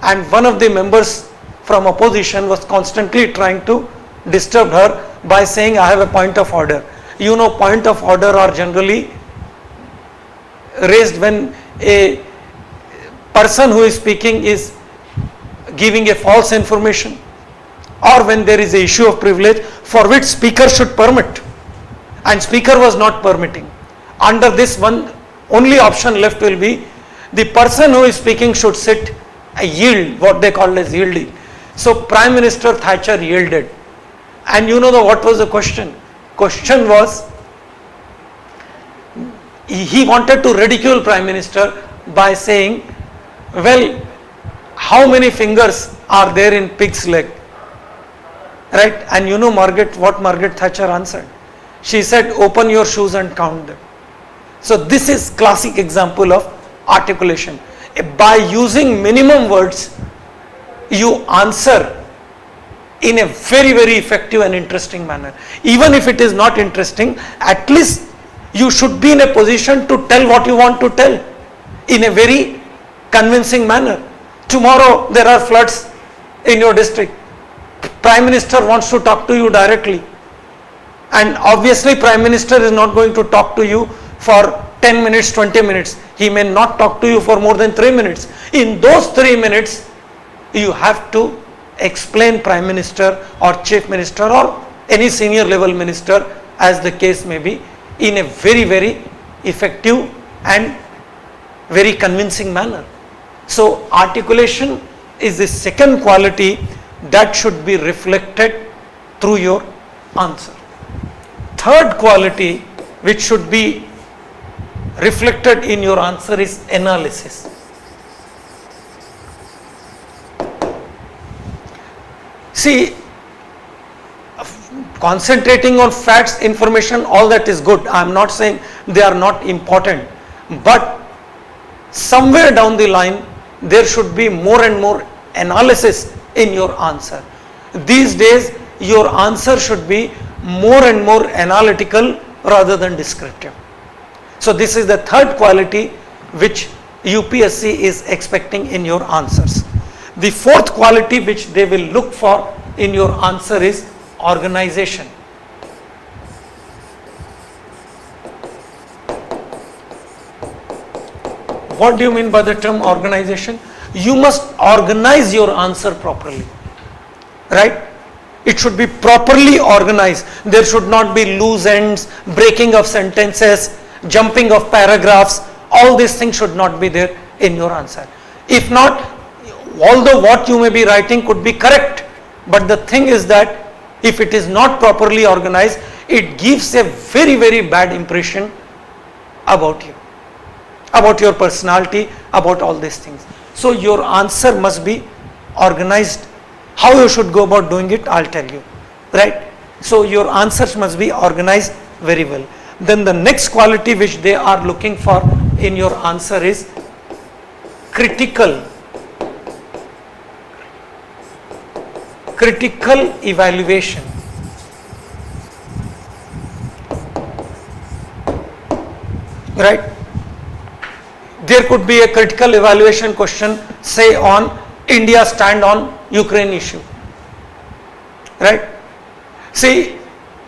And one of the members from opposition was constantly trying to disturb her by saying, I have a point of order. You know, point of order are generally raised when a person who is speaking is giving a false information, or when there is a issue of privilege for which speaker should permit, and speaker was not permitting. Under this one, only option left will be the person who is speaking should sit a yield, what they call as yielding. So Prime Minister Thatcher yielded. And you know what was the question? Question was, he wanted to ridicule Prime Minister by saying, well, how many fingers are there in pig's leg? Right? And you know what Margaret Thatcher answered? She said, open your shoes and count them. So this is classic example of articulation. By using minimum words, you answer in a very, very effective and interesting manner. Even if it is not interesting, at least you should be in a position to tell what you want to tell in a very convincing manner. Tomorrow there are floods in your district. Prime Minister wants to talk to you directly. And obviously Prime Minister is not going to talk to you for 10 minutes, 20 minutes. He may not talk to you for more than 3 minutes. In those 3 minutes, you have to explain Prime Minister or Chief Minister or any senior level minister, as the case may be, in a very, very effective and very convincing manner. So articulation is the second quality that should be reflected through your answer. Third quality which should be reflected in your answer is analysis. See, concentrating on facts, information, all that is good. I am not saying they are not important, but somewhere down the line there should be more and more analysis in your answer. These days your answer should be more and more analytical rather than descriptive. So this is the third quality which UPSC is expecting in your answers. The fourth quality which they will look for in your answer is organization. What do you mean by the term organization? You must organize your answer properly, right? It should be properly organized. There should not be loose ends, breaking of sentences, jumping of paragraphs. All these things should not be there in your answer. If not, although what you may be writing could be correct, but the thing is that if it is not properly organized, it gives a very, very bad impression about you, about your personality, about all these things. So your answer must be organized. How you should go about doing it, I'll tell you, right? So your answers must be organized very well. Then the next quality which they are looking for in your answer is critical evaluation. right? There could be a critical evaluation question, say on India stand on Ukraine issue, right? See,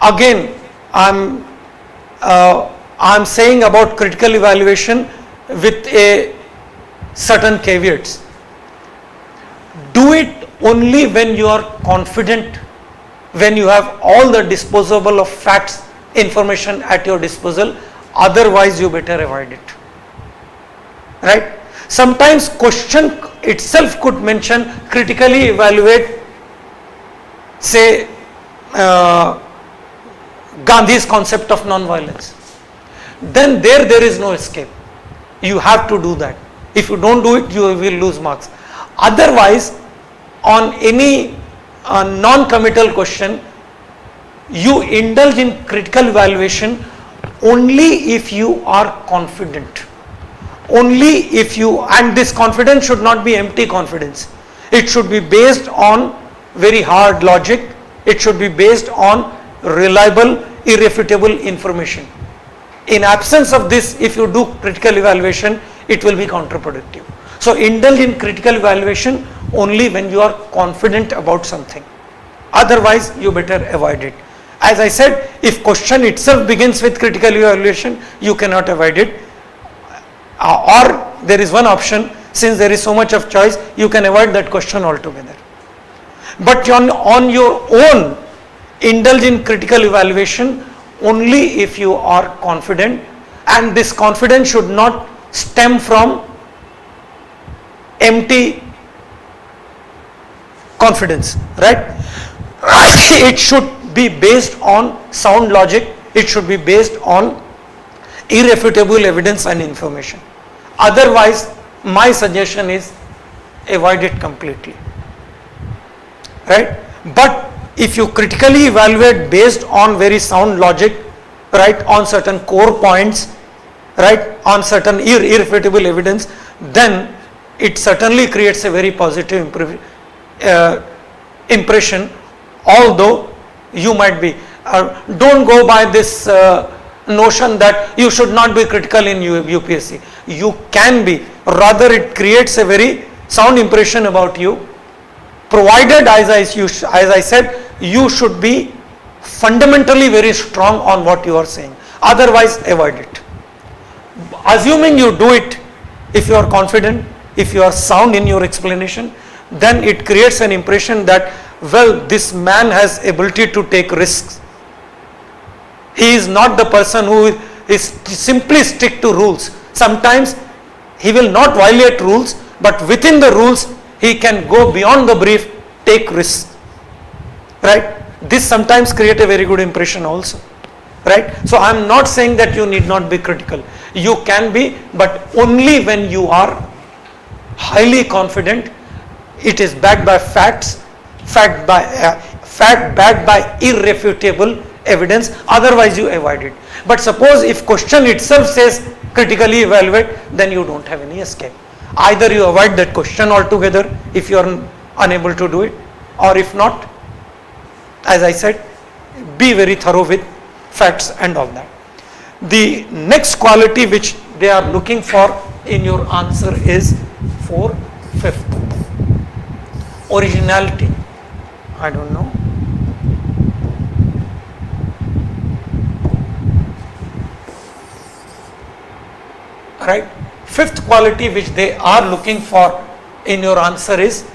again, I'm saying about critical evaluation with a certain caveats. Do it only when you are confident, when you have all the disposable of facts, information at your disposal. Otherwise, you better avoid it, right? Sometimes question itself could mention critically evaluate, say, Gandhi's concept of non-violence. Then there is no escape. You have to do that. If you don't do it, you will lose marks. Otherwise, on any non-committal question, you indulge in critical evaluation only if you are confident. Only if you, and this confidence should not be empty confidence. It should be based on very hard logic. It should be based on reliable, irrefutable information. In absence of this, if you do critical evaluation, it will be counterproductive. So indulge in critical evaluation only when you are confident about something. Otherwise, you better avoid it. As I said, if question itself begins with critical evaluation, you cannot avoid it. Or there is one option, since there is so much of choice, you can avoid that question altogether. But on your own, indulge in critical evaluation only if you are confident, and this confidence should not stem from empty confidence, right? It should be based on sound logic. It should be based on irrefutable evidence and information. Otherwise, my suggestion is avoid it completely, right? But if you critically evaluate based on very sound logic, right, on certain core points, right, on certain irrefutable evidence, then it certainly creates a very positive impression, although you might be. Don't go by this notion that you should not be critical in UPSC. You can be. Rather, it creates a very sound impression about you, provided, as I said, you should be fundamentally very strong on what you are saying. Otherwise, avoid it. Assuming you do it, if you are confident, if you are sound in your explanation, then it creates an impression that, well, this man has ability to take risks. He is not the person who is simply stick to rules. Sometimes he will not violate rules, but within the rules he can go beyond the brief, take risks, right? This sometimes create a very good impression also, right? So I am not saying that you need not be critical. You can be, but only when you are highly confident, it is backed by facts, fact backed by irrefutable evidence. Otherwise, you avoid it. But suppose if question itself says critically evaluate, then you don't have any escape. Either you avoid that question altogether if you are unable to do it, or if not, as I said, be very thorough with facts and all that. The next quality which they are looking for in your answer is for fifth, originality. I don't know. Right? Fifth quality which they are looking for in your answer is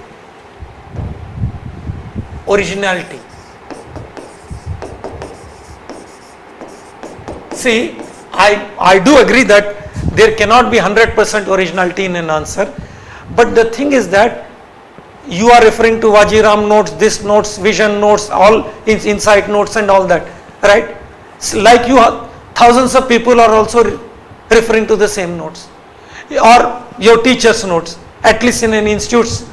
originality. See, I do agree that there cannot be 100% originality in an answer, but the thing is that you are referring to Vajiram notes, this notes, vision notes, all insight notes and all that, right? Like you, thousands of people are also referring to the same notes, or your teacher's notes, at least in an institute.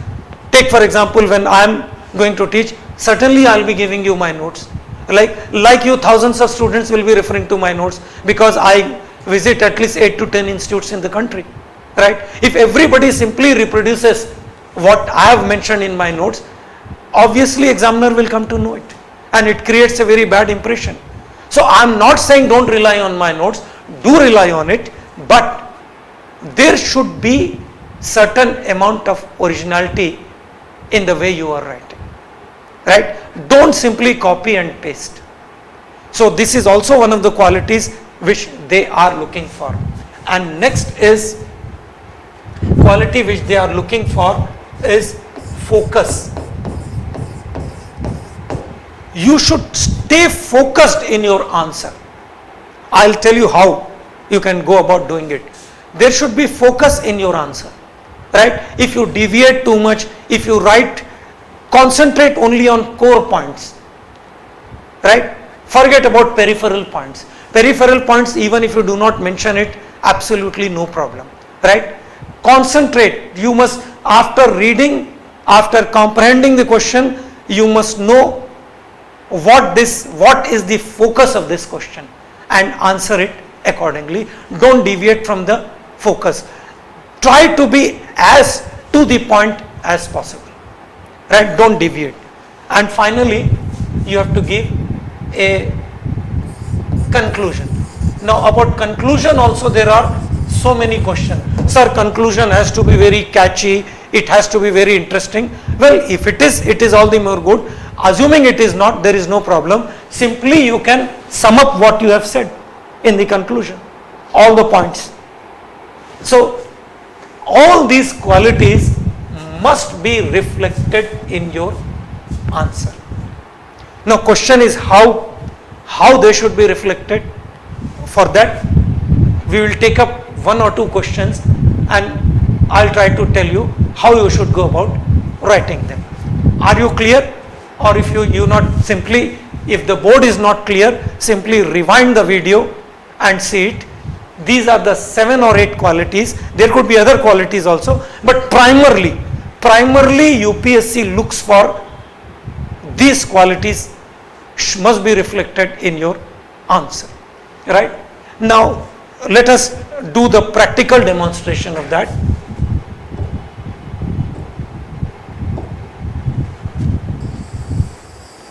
Take for example, when I am going to teach, certainly I will be giving you my notes. Like you, thousands of students will be referring to my notes, because I visit at least 8 to 10 institutes in the country, right? If everybody simply reproduces what I have mentioned in my notes, obviously examiner will come to know it, and it creates a very bad impression. So I am not saying don't rely on my notes, do rely on it, but there should be certain amount of originality in the way you are writing, right? Don't simply copy and paste. So this is also one of the qualities which they are looking for. And next is quality which they are looking for is focus. You should stay focused in your answer. I'll tell you how you can go about doing it. There should be focus in your answer, right? If you deviate too much, if you write, concentrate only on core points, right? Forget about peripheral points. Peripheral points, even if you do not mention it, absolutely no problem, right? Concentrate. You must, after reading, after comprehending the question, you must know what is the focus of this question and answer it accordingly. Don't deviate from the focus. Try to be as to the point as possible, right? Don't deviate. And finally, you have to give a conclusion. Now about conclusion also there are so many questions. Sir, conclusion has to be very catchy, it has to be very interesting. Well, if it is all the more good. Assuming it is not, there is no problem. Simply you can sum up what you have said in the conclusion, all the points. So all these qualities must be reflected in your answer. Now question is how they should be reflected. For that we will take up one or two questions and I'll try to tell you how you should go about writing them. Are you clear? Or if you not simply, if the board is not clear, simply rewind the video and see it. These are the 7 or 8 qualities. There could be other qualities also, but primarily UPSC looks for these qualities must be reflected in your answer, right? Now let us do the practical demonstration of that.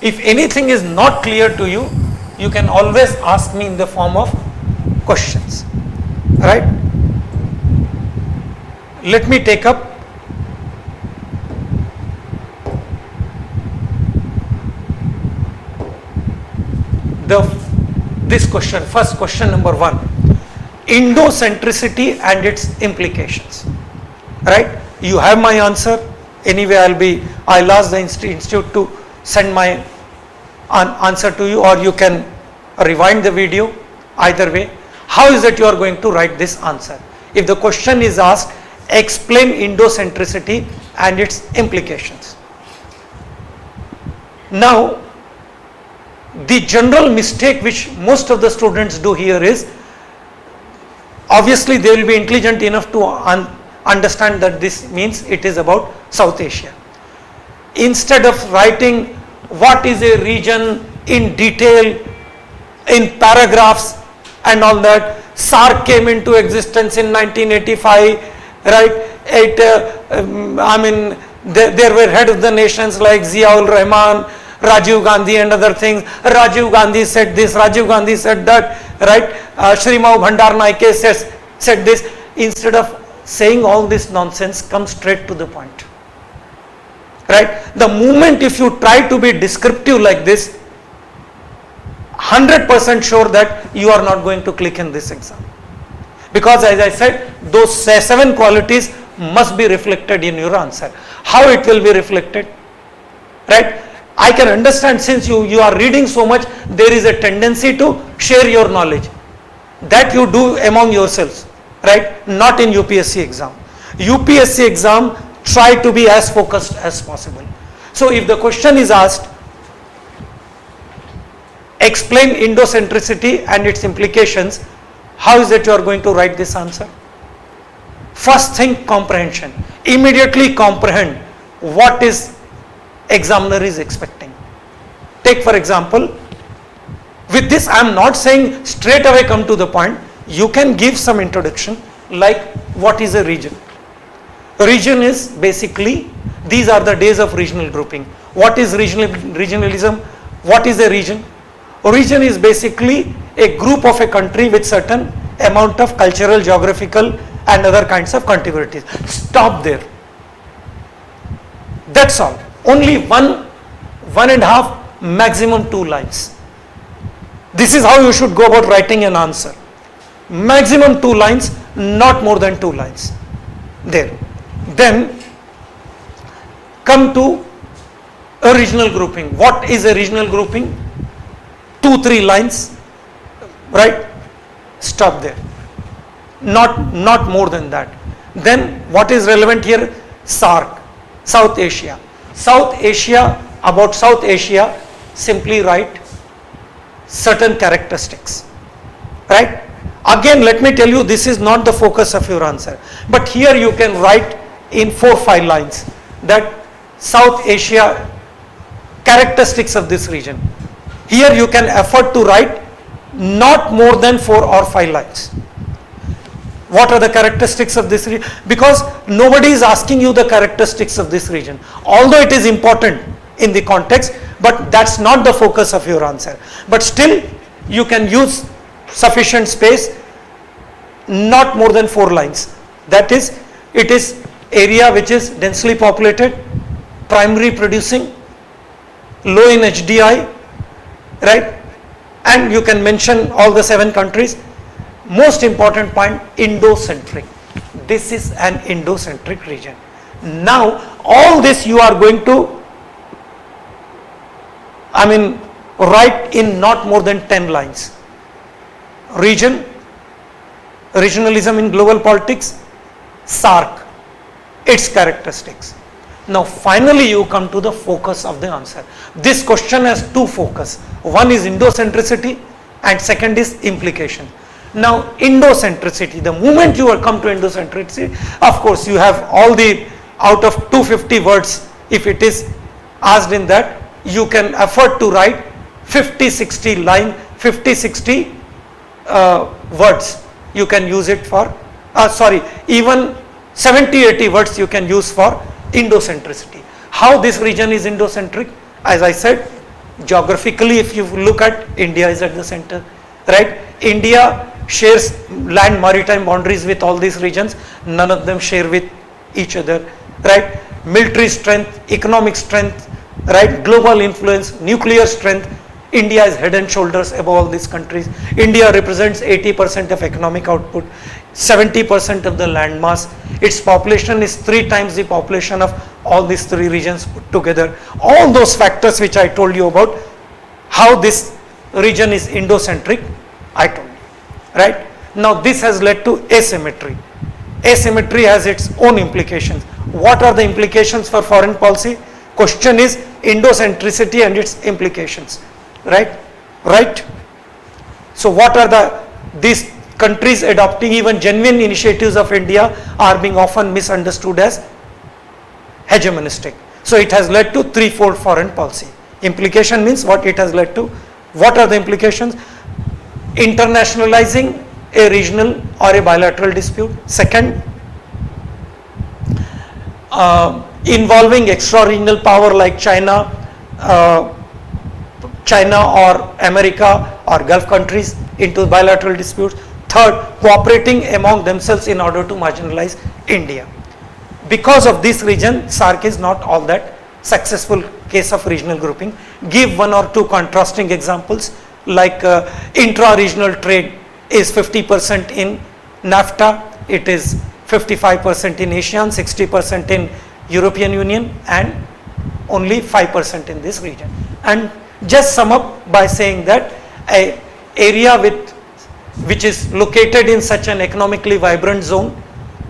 If anything is not clear to you, you can always ask me in the form of questions, right? Let me take up this question, first question number 1, Indo-centricity and its implications, right? You have my answer. Anyway, I'll ask the institute to send my answer to you, or you can rewind the video. Either way, how is it you are going to write this answer? If the question is asked, explain Indo-centricity and its implications. Now the general mistake which most of the students do here is, obviously they will be intelligent enough to understand that this means it is about South Asia. Instead of writing what is a region in detail in paragraphs and all that, SARC came into existence in 1985, right? There were head of the nations like Ziaul Rahman, Rajiv Gandhi and other things. Rajiv Gandhi said this, Rajiv Gandhi said that, right? Shrimau Bhandar Naike said this. Instead of saying all this nonsense, come straight to the point, right? The moment if you try to be descriptive like this, 100% sure that you are not going to click in this exam, because as I said, those 7 qualities must be reflected in your answer. How it will be reflected, right? I can understand, since you are reading so much, there is a tendency to share your knowledge. That you do among yourselves, right? Not in UPSC exam. UPSC exam, try to be as focused as possible. So if the question is asked, explain Indo-centricity and its implications, how is it you are going to write this answer? First thing, comprehension. Immediately comprehend what is examiner is expecting. Take for example, with this I am not saying straight away come to the point. You can give some introduction, like what is a region. Region is basically, these are the days of regional grouping. What is regionalism? What is a region? A region is basically a group of a country with certain amount of cultural, geographical and other kinds of contiguities. Stop there. That's all. Only one and a half, maximum 2 lines. This is how you should go about writing an answer. Maximum 2 lines, not more than 2 lines. There. Then come to a regional grouping. What is a regional grouping? 2-3 lines, right? Stop there. Not more than that. Then what is relevant here? SAARC, South Asia. South Asia, about South Asia, simply write certain characteristics, right? Again, let me tell you, this is not the focus of your answer, but here you can write in 4-5 lines that South Asia characteristics of this region. Here you can afford to write not more than 4 or 5 lines. What are the characteristics of this region? Because nobody is asking you the characteristics of this region, although it is important in the context, but that's not the focus of your answer. But still you can use sufficient space, not more than 4 lines. That is, it is area which is densely populated, primary producing, low in HDI, right? And you can mention all the 7 countries. Most important point, Indo-centric. This is an Indo-centric region. Now all this you are going to, write in not more than 10 lines. Region, regionalism in global politics, SAARC, its characteristics. Now finally you come to the focus of the answer. This question has 2 focus. One is Indo-centricity and second is implication. Now Indo-centricity, the moment you are come to Indo-centricity, of course you have all the, out of 250 words, if it is asked in that, you can afford to write 50-60 line, 50-60 words. You can use it for, even 70-80 words you can use for Indo-centricity. How this region is Indo-centric? As I said, geographically if you look at, India is at the center, right? India shares land maritime boundaries with all these regions, none of them share with each other, right? Military strength, economic strength, right? Global influence, nuclear strength, India is head and shoulders above all these countries. India represents 80% of economic output, 70% of the land mass. Its population is 3 times the population of all these 3 regions put together. All those factors which I told you about, how this region is Indo-centric, I told you, right? Now this has led to asymmetry. Asymmetry has its own implications. What are the implications for foreign policy? Question is Indo-centricity and its implications. Right? So what are these countries adopting even genuine initiatives of India are being often misunderstood as hegemonistic. So it has led to 3-fold foreign policy. Implication means what it has led to. What are the implications? Internationalizing a regional or a bilateral dispute. Second, involving extra-regional power like China or America or Gulf countries into bilateral disputes. Third, cooperating among themselves in order to marginalize India. Because of this region, SAARC is not all that successful case of regional grouping. Give 1 or 2 contrasting examples, like intra-regional trade is 50% in NAFTA, it is 55% in ASEAN, 60% in European Union and only 5% in this region. And just sum up by saying that an area which is located in such an economically vibrant zone,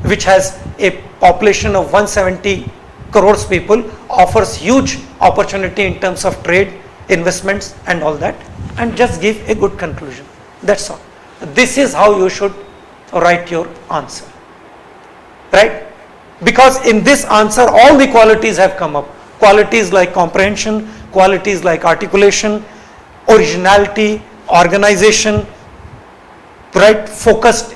which has a population of 170 crores people, offers huge opportunity in terms of trade, investments and all that, and just give a good conclusion. That's all. This is how you should write your answer, right? Because in this answer all the qualities have come up. Qualities like comprehension, qualities like articulation, originality, organization, right? Focus.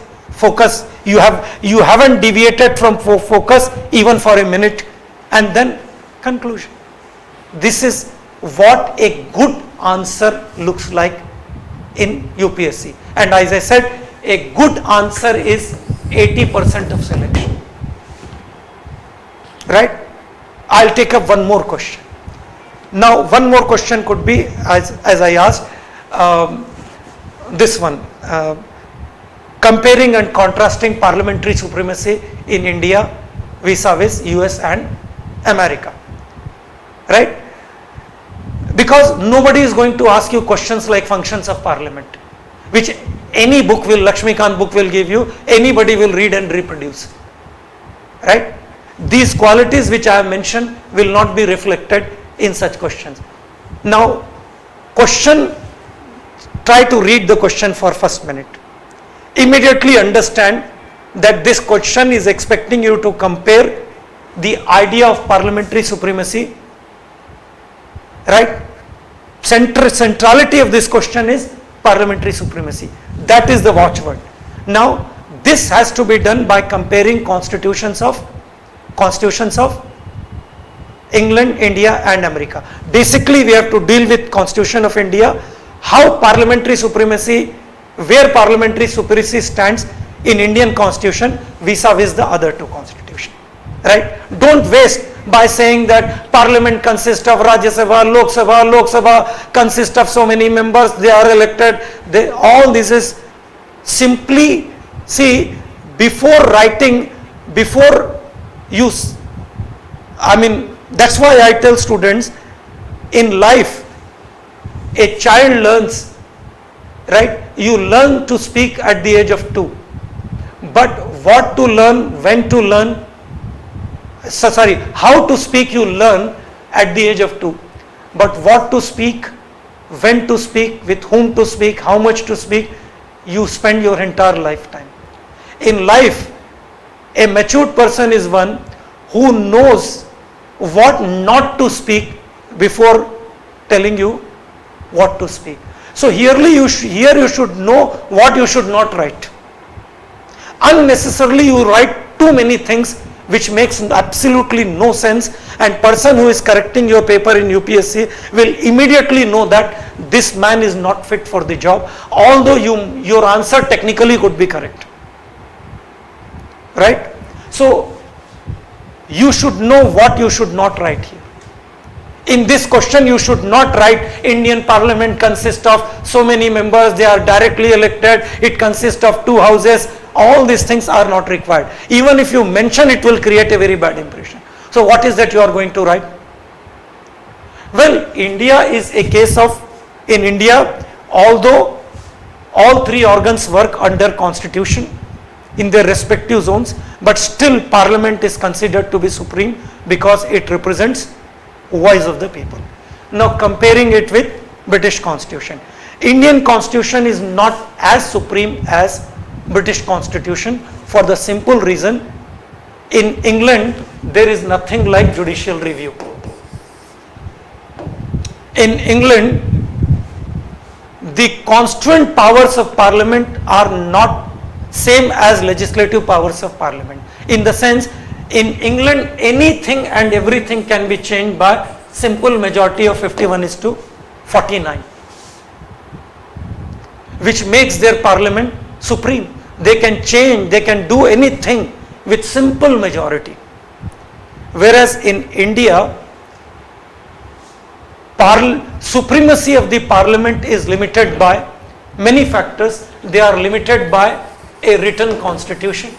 You haven't deviated from focus even for a minute, and then conclusion. This is what a good answer looks like in UPSC. And as I said, a good answer is 80% of selection. Right? I'll take up one more question. Now, one more question could be, as I asked, this one, comparing and contrasting parliamentary supremacy in India vis-a-vis US and America. Right? Because nobody is going to ask you questions like functions of parliament, which any book will, Lakshmikant book will give you, anybody will read and reproduce. Right? These qualities which I have mentioned will not be reflected in such questions. Now, question, try to read the question for first minute. Immediately understand that this question is expecting you to compare the idea of parliamentary supremacy. Right? Centrality of this question is parliamentary supremacy. That is the watchword. Now, this has to be done by comparing constitutions of England, India and America. Basically, we have to deal with Constitution of India, how parliamentary supremacy, where parliamentary supremacy stands in Indian Constitution vis-a-vis the other two constitutions. Right? Don't waste by saying that Parliament consists of Rajya Sabha, Lok Sabha consists of so many members, they are elected. All this is simply, see, before writing, before use, that's why I tell students, in life, a child learns, right? You learn to speak at the age of 2. But what to learn, when to learn, how to speak you learn at the age of 2. But what to speak, when to speak, with whom to speak, how much to speak, you spend your entire lifetime. In life, a matured person is one who knows what not to speak before telling you what to speak. So here you should know what you should not write. Unnecessarily you write too many things which makes absolutely no sense, and person who is correcting your paper in UPSC will immediately know that this man is not fit for the job, although your answer technically could be correct. Right? So you should know what you should not write here. In this question, you should not write Indian Parliament consists of so many members, they are directly elected, it consists of 2 houses. All these things are not required. Even if you mention, it will create a very bad impression. So what is that you are going to write? Well, India is a case of, in India, although all 3 organs work under constitution in their respective zones, but still Parliament is considered to be supreme because it represents voice of the people. Now comparing it with British Constitution. Indian Constitution is not as supreme as British Constitution for the simple reason, in England there is nothing like judicial review. In England, the constituent powers of Parliament are not same as legislative powers of Parliament. In the sense, in England anything and everything can be changed by simple majority of 51:49, which makes their Parliament supreme. They can change, they can do anything with simple majority. Whereas in India, supremacy of the Parliament is limited by many factors. They are limited by a written constitution.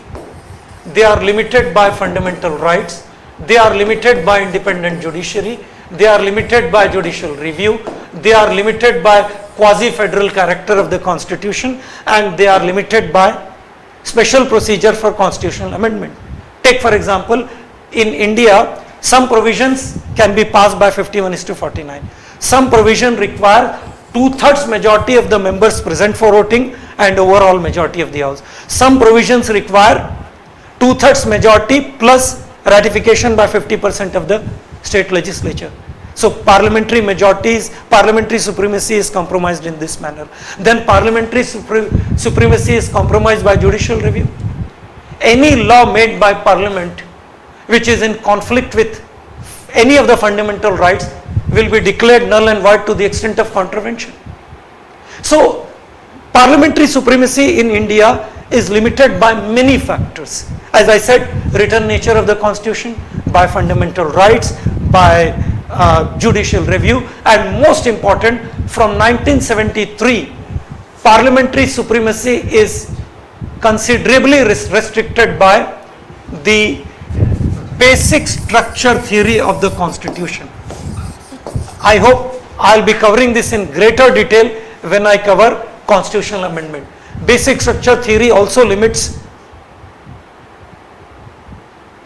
They are limited by fundamental rights. They are limited by independent judiciary. They are limited by judicial review. They are limited by quasi-federal character of the constitution, and they are limited by special procedure for constitutional amendment. Take for example, in India, some provisions can be passed by 51:49. Some provision require 2/3 majority of the members present for voting and overall majority of the house. Some provisions require 2/3 majority plus ratification by 50% of the state legislature. So parliamentary supremacy is compromised in this manner. Then parliamentary supremacy is compromised by judicial review. Any law made by Parliament which is in conflict with any of the fundamental rights will be declared null and void to the extent of contravention. So Parliamentary supremacy in India is limited by many factors. As I said, written nature of the constitution, by fundamental rights, by judicial review, and most important, from 1973, parliamentary supremacy is considerably restricted by the basic structure theory of the constitution. I hope I'll be covering this in greater detail when I cover constitutional amendment. Basic structure theory also limits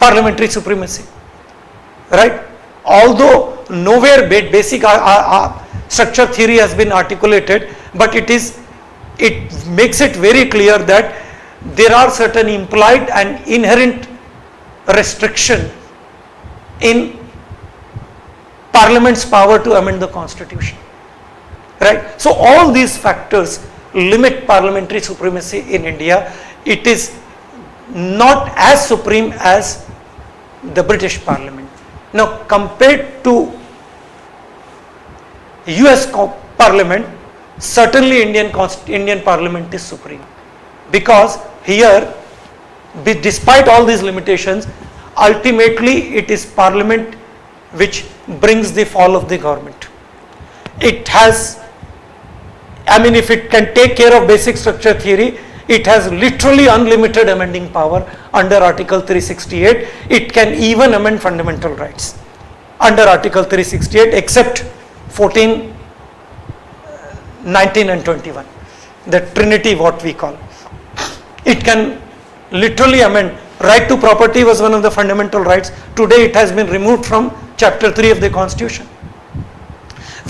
parliamentary supremacy, right? Although nowhere basic structure theory has been articulated, but it makes it very clear that there are certain implied and inherent restriction in Parliament's power to amend the constitution, right? So all these factors limit parliamentary supremacy in India. It is not as supreme as the British Parliament. Now, compared to US Parliament, certainly Indian Parliament is supreme, because here, despite all these limitations, ultimately it is Parliament which brings the fall of the government. It has, if it can take care of basic structure theory, it has literally unlimited amending power under Article 368. It can even amend fundamental rights under Article 368, except 14, 19 and 21, the Trinity what we call. It can literally amend. Right to property was one of the fundamental rights. Today it has been removed from Chapter 3 of the Constitution.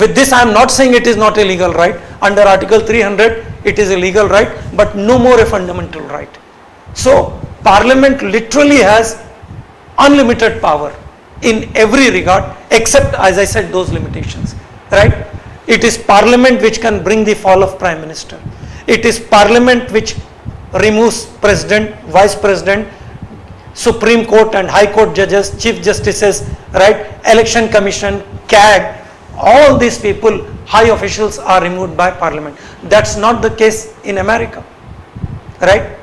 With this, I am not saying it is not a legal right. Under Article 300, it is a legal right, but no more a fundamental right. So, Parliament literally has unlimited power in every regard, except, as I said, those limitations, right? It is Parliament which can bring the fall of Prime Minister. It is Parliament which removes President, Vice President, Supreme Court and High Court judges, Chief Justices, right? Election Commission, CAG, all these people, high officials are removed by Parliament. That's not the case in America, right?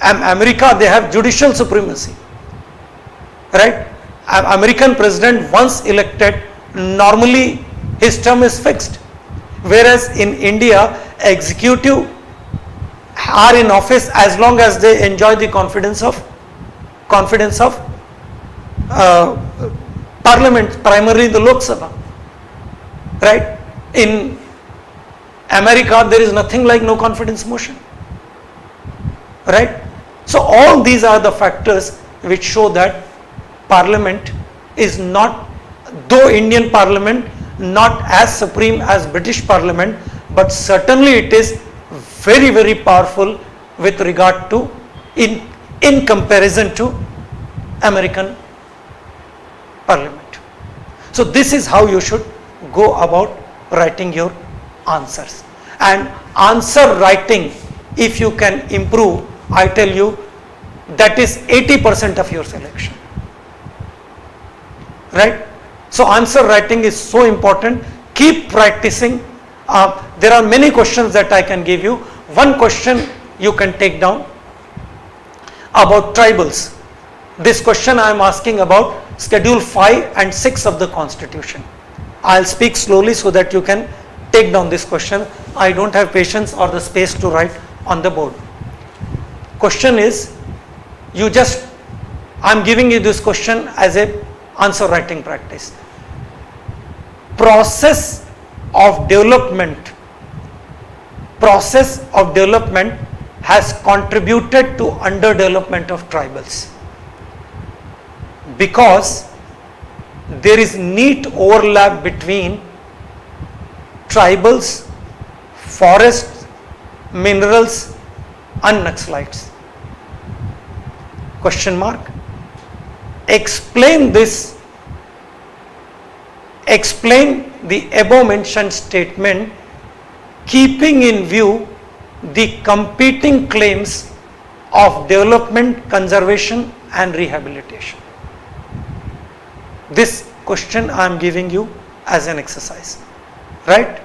America, they have judicial supremacy, right? American president, once elected, normally his term is fixed. Whereas in India, executive are in office as long as they enjoy the confidence of Parliament, primarily the Lok Sabha, right? In America, there is nothing like no confidence motion, right? So all these are the factors which show that Parliament is not, though Indian Parliament not as supreme as British Parliament, but certainly it is very, very powerful with regard to, in comparison to American Parliament. So this is how you should go about writing your answers. And answer writing, if you can improve, I tell you, that is 80% of your selection, right? So answer writing is so important. Keep practicing. There are many questions that I can give you. One question you can take down about tribals. This question I am asking about Schedule 5 and 6 of the Constitution. I will speak slowly so that you can take down this question. I don't have patience or the space to write on the board. Question is, I am giving you this question as a answer writing practice. Process of development has contributed to underdevelopment of tribals, because there is neat overlap between tribals, forests, minerals and Naxalites. Question mark. Explain this. Explain the above mentioned statement, keeping in view the competing claims of development, conservation and rehabilitation. This question I am giving you as an exercise, right?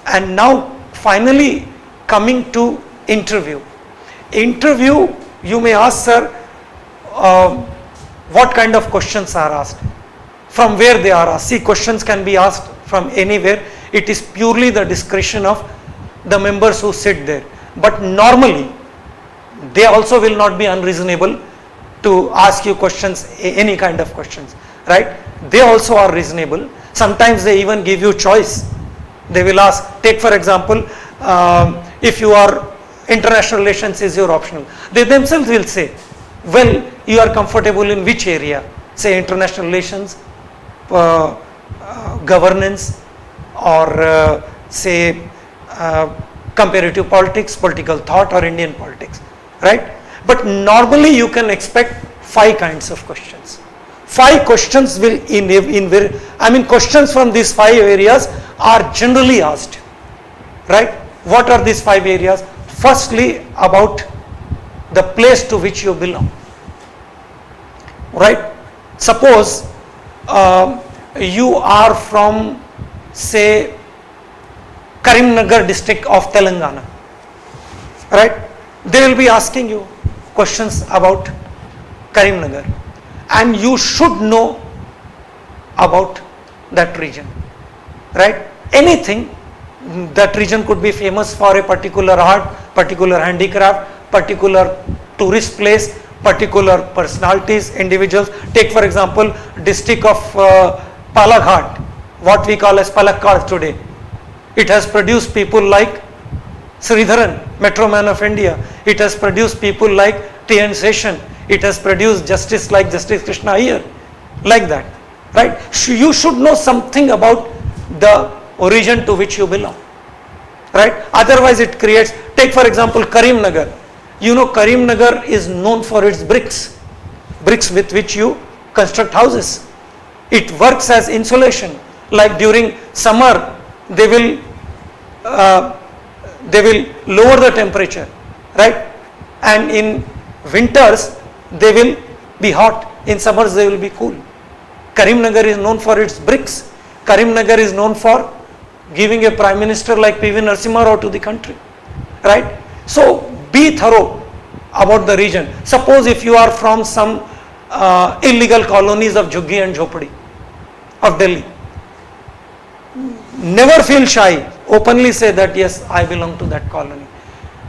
And now finally coming to interview. Interview, you may ask, sir, what kind of questions are asked, from where they are asked. See, questions can be asked from anywhere. It is purely the discretion of the members who sit there. But normally, they also will not be unreasonable to ask you questions, any kind of questions, right? They also are reasonable. Sometimes they even give you choice. They will ask, take for example, if you are international relations is your optional. They themselves will say, well, you are comfortable in which area? Say international relations, governance, or say comparative politics, political thought, or Indian politics, right? But normally you can expect 5 kinds of questions. 5 questions will questions from these 5 areas are generally asked, right? What are these 5 areas? Firstly, about the place to which you belong, right? Suppose you are from, say, Karimnagar district of Telangana, right? They will be asking you questions about Karimnagar, and you should know about that region, right? Anything. That region could be famous for a particular art, particular handicraft, particular tourist place, particular personalities, individuals. Take for example, district of Palaghat, what we call as Palakkad today. It has produced people like Sridharan, Metro Man of India. It has produced people like T.N. Seshan. It has produced justice like Justice Krishna Iyer, like that, right? You should know something about the origin to which you belong, right? Otherwise it creates, take for example Karimnagar. You know, Karimnagar is known for its bricks with which you construct houses. It works as insulation. Like during summer, they will lower the temperature, right? And in winters they will be hot. In summers they will be cool. Karimnagar is known for its bricks. Karimnagar is known for giving a prime minister like P.V. Narasimha Rao to the country, right? So be thorough about the region. Suppose if you are from some illegal colonies of Jhuggi and Jhopadi of Delhi, never feel shy. Openly say that yes, I belong to that colony.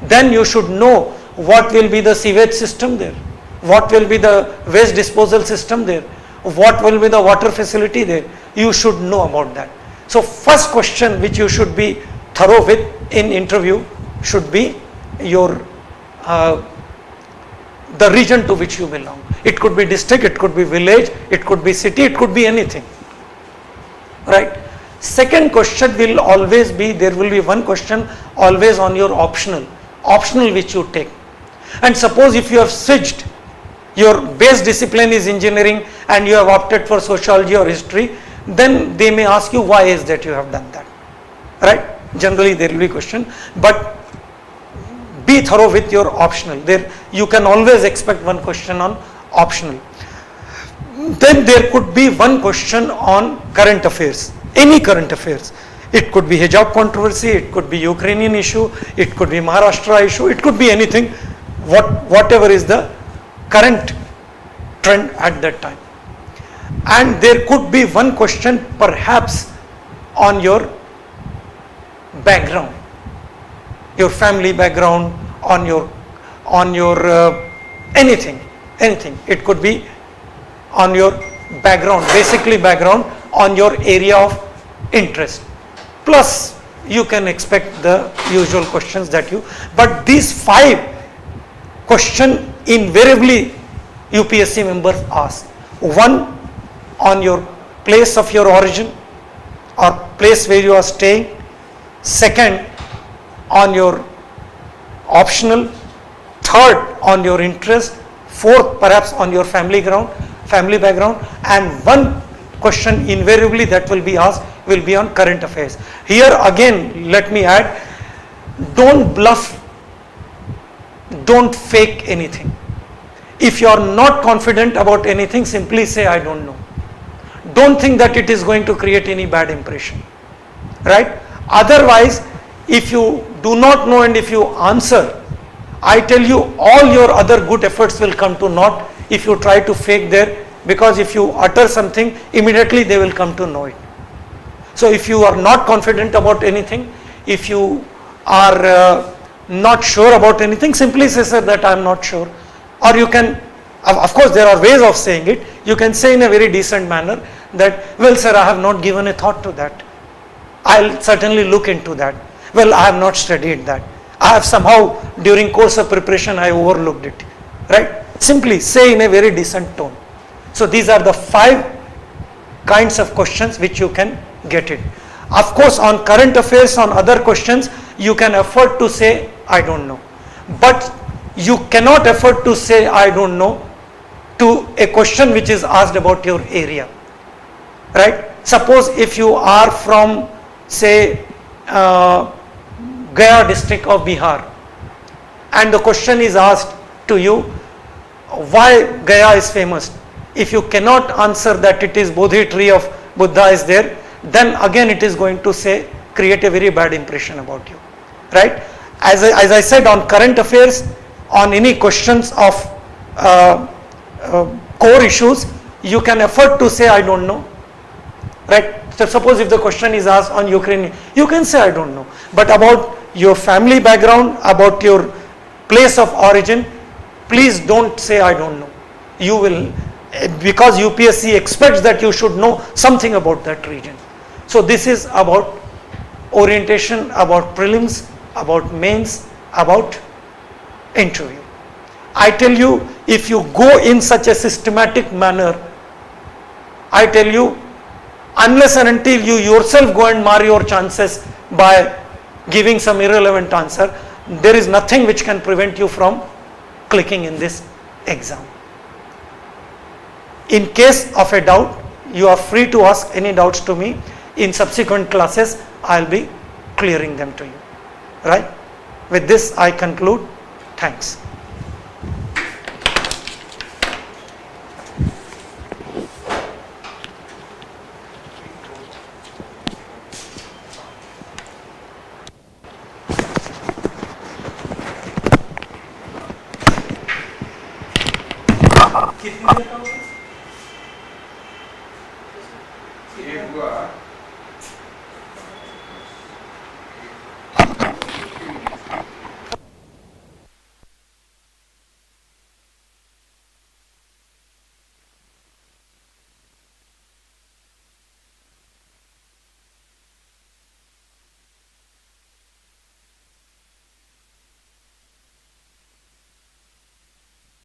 Then you should know what will be the sewage system there, what will be the waste disposal system there, what will be the water facility there. You should know about that. So first question which you should be thorough with in interview should be your the region to which you belong. It could be district, it could be village, it could be city, it could be anything, right? Second question will always be, there will be one question always on your optional which you take. And suppose if you have switched, your base discipline is engineering and you have opted for sociology or history, then they may ask you why is that you have done that, right? Generally there will be question, but be thorough with your optional. There you can always expect one question on optional. Then there could be one question on current affairs, any current affairs. It could be hijab controversy, it could be Ukrainian issue, it could be Maharashtra issue, it could be anything, whatever is the current trend at that time. And there could be one question perhaps on your background, your family background, on your anything. It could be on your background, basically background on your area of interest. Plus you can expect the usual questions that you, but these 5 questions invariably UPSC members ask. One, on your place of your origin or place where you are staying. Second, on your optional. Third, on your interest. Fourth, perhaps on your family background. And one question invariably that will be asked will be on current affairs. Here again, let me add, don't bluff, don't fake anything. If you are not confident about anything, simply say I don't know. Don't think that it is going to create any bad impression, right? Otherwise, if you do not know and if you answer, I tell you all your other good efforts will come to naught if you try to fake there, because if you utter something, immediately they will come to know it. So if you are not confident about anything, if you are not sure about anything, simply say, sir, that I am not sure. Or you can, of course there are ways of saying it, you can say in a very decent manner that, well sir, I have not given a thought to that. I'll certainly look into that. Well, I have not studied that. I have somehow during course of preparation I overlooked it. Right? Simply say in a very decent tone. So these are the 5 kinds of questions which you can get it. Of course, on current affairs, on other questions, you can afford to say I don't know. But you cannot afford to say I don't know to a question which is asked about your area. Right? Suppose if you are from, say, Gaya district of Bihar, and the question is asked to you, why Gaya is famous? If you cannot answer that it is Bodhi tree of Buddha is there, then again it is going to say, create a very bad impression about you. Right? As I said, on current affairs, on any questions of core issues, you can afford to say I don't know. Right? So suppose if the question is asked on Ukraine, you can say I don't know. But about your family background, about your place of origin, please don't say I don't know. You will, because UPSC expects that you should know something about that region. So this is about orientation, about prelims, about mains, about interview. I tell you, if you go in such a systematic manner, I tell you, unless and until you yourself go and mar your chances by giving some irrelevant answer, there is nothing which can prevent you from clicking in this exam. In case of a doubt, you are free to ask any doubts to me. In subsequent classes, I will be clearing them to you. Right? With this, I conclude. Thanks. एक हुआ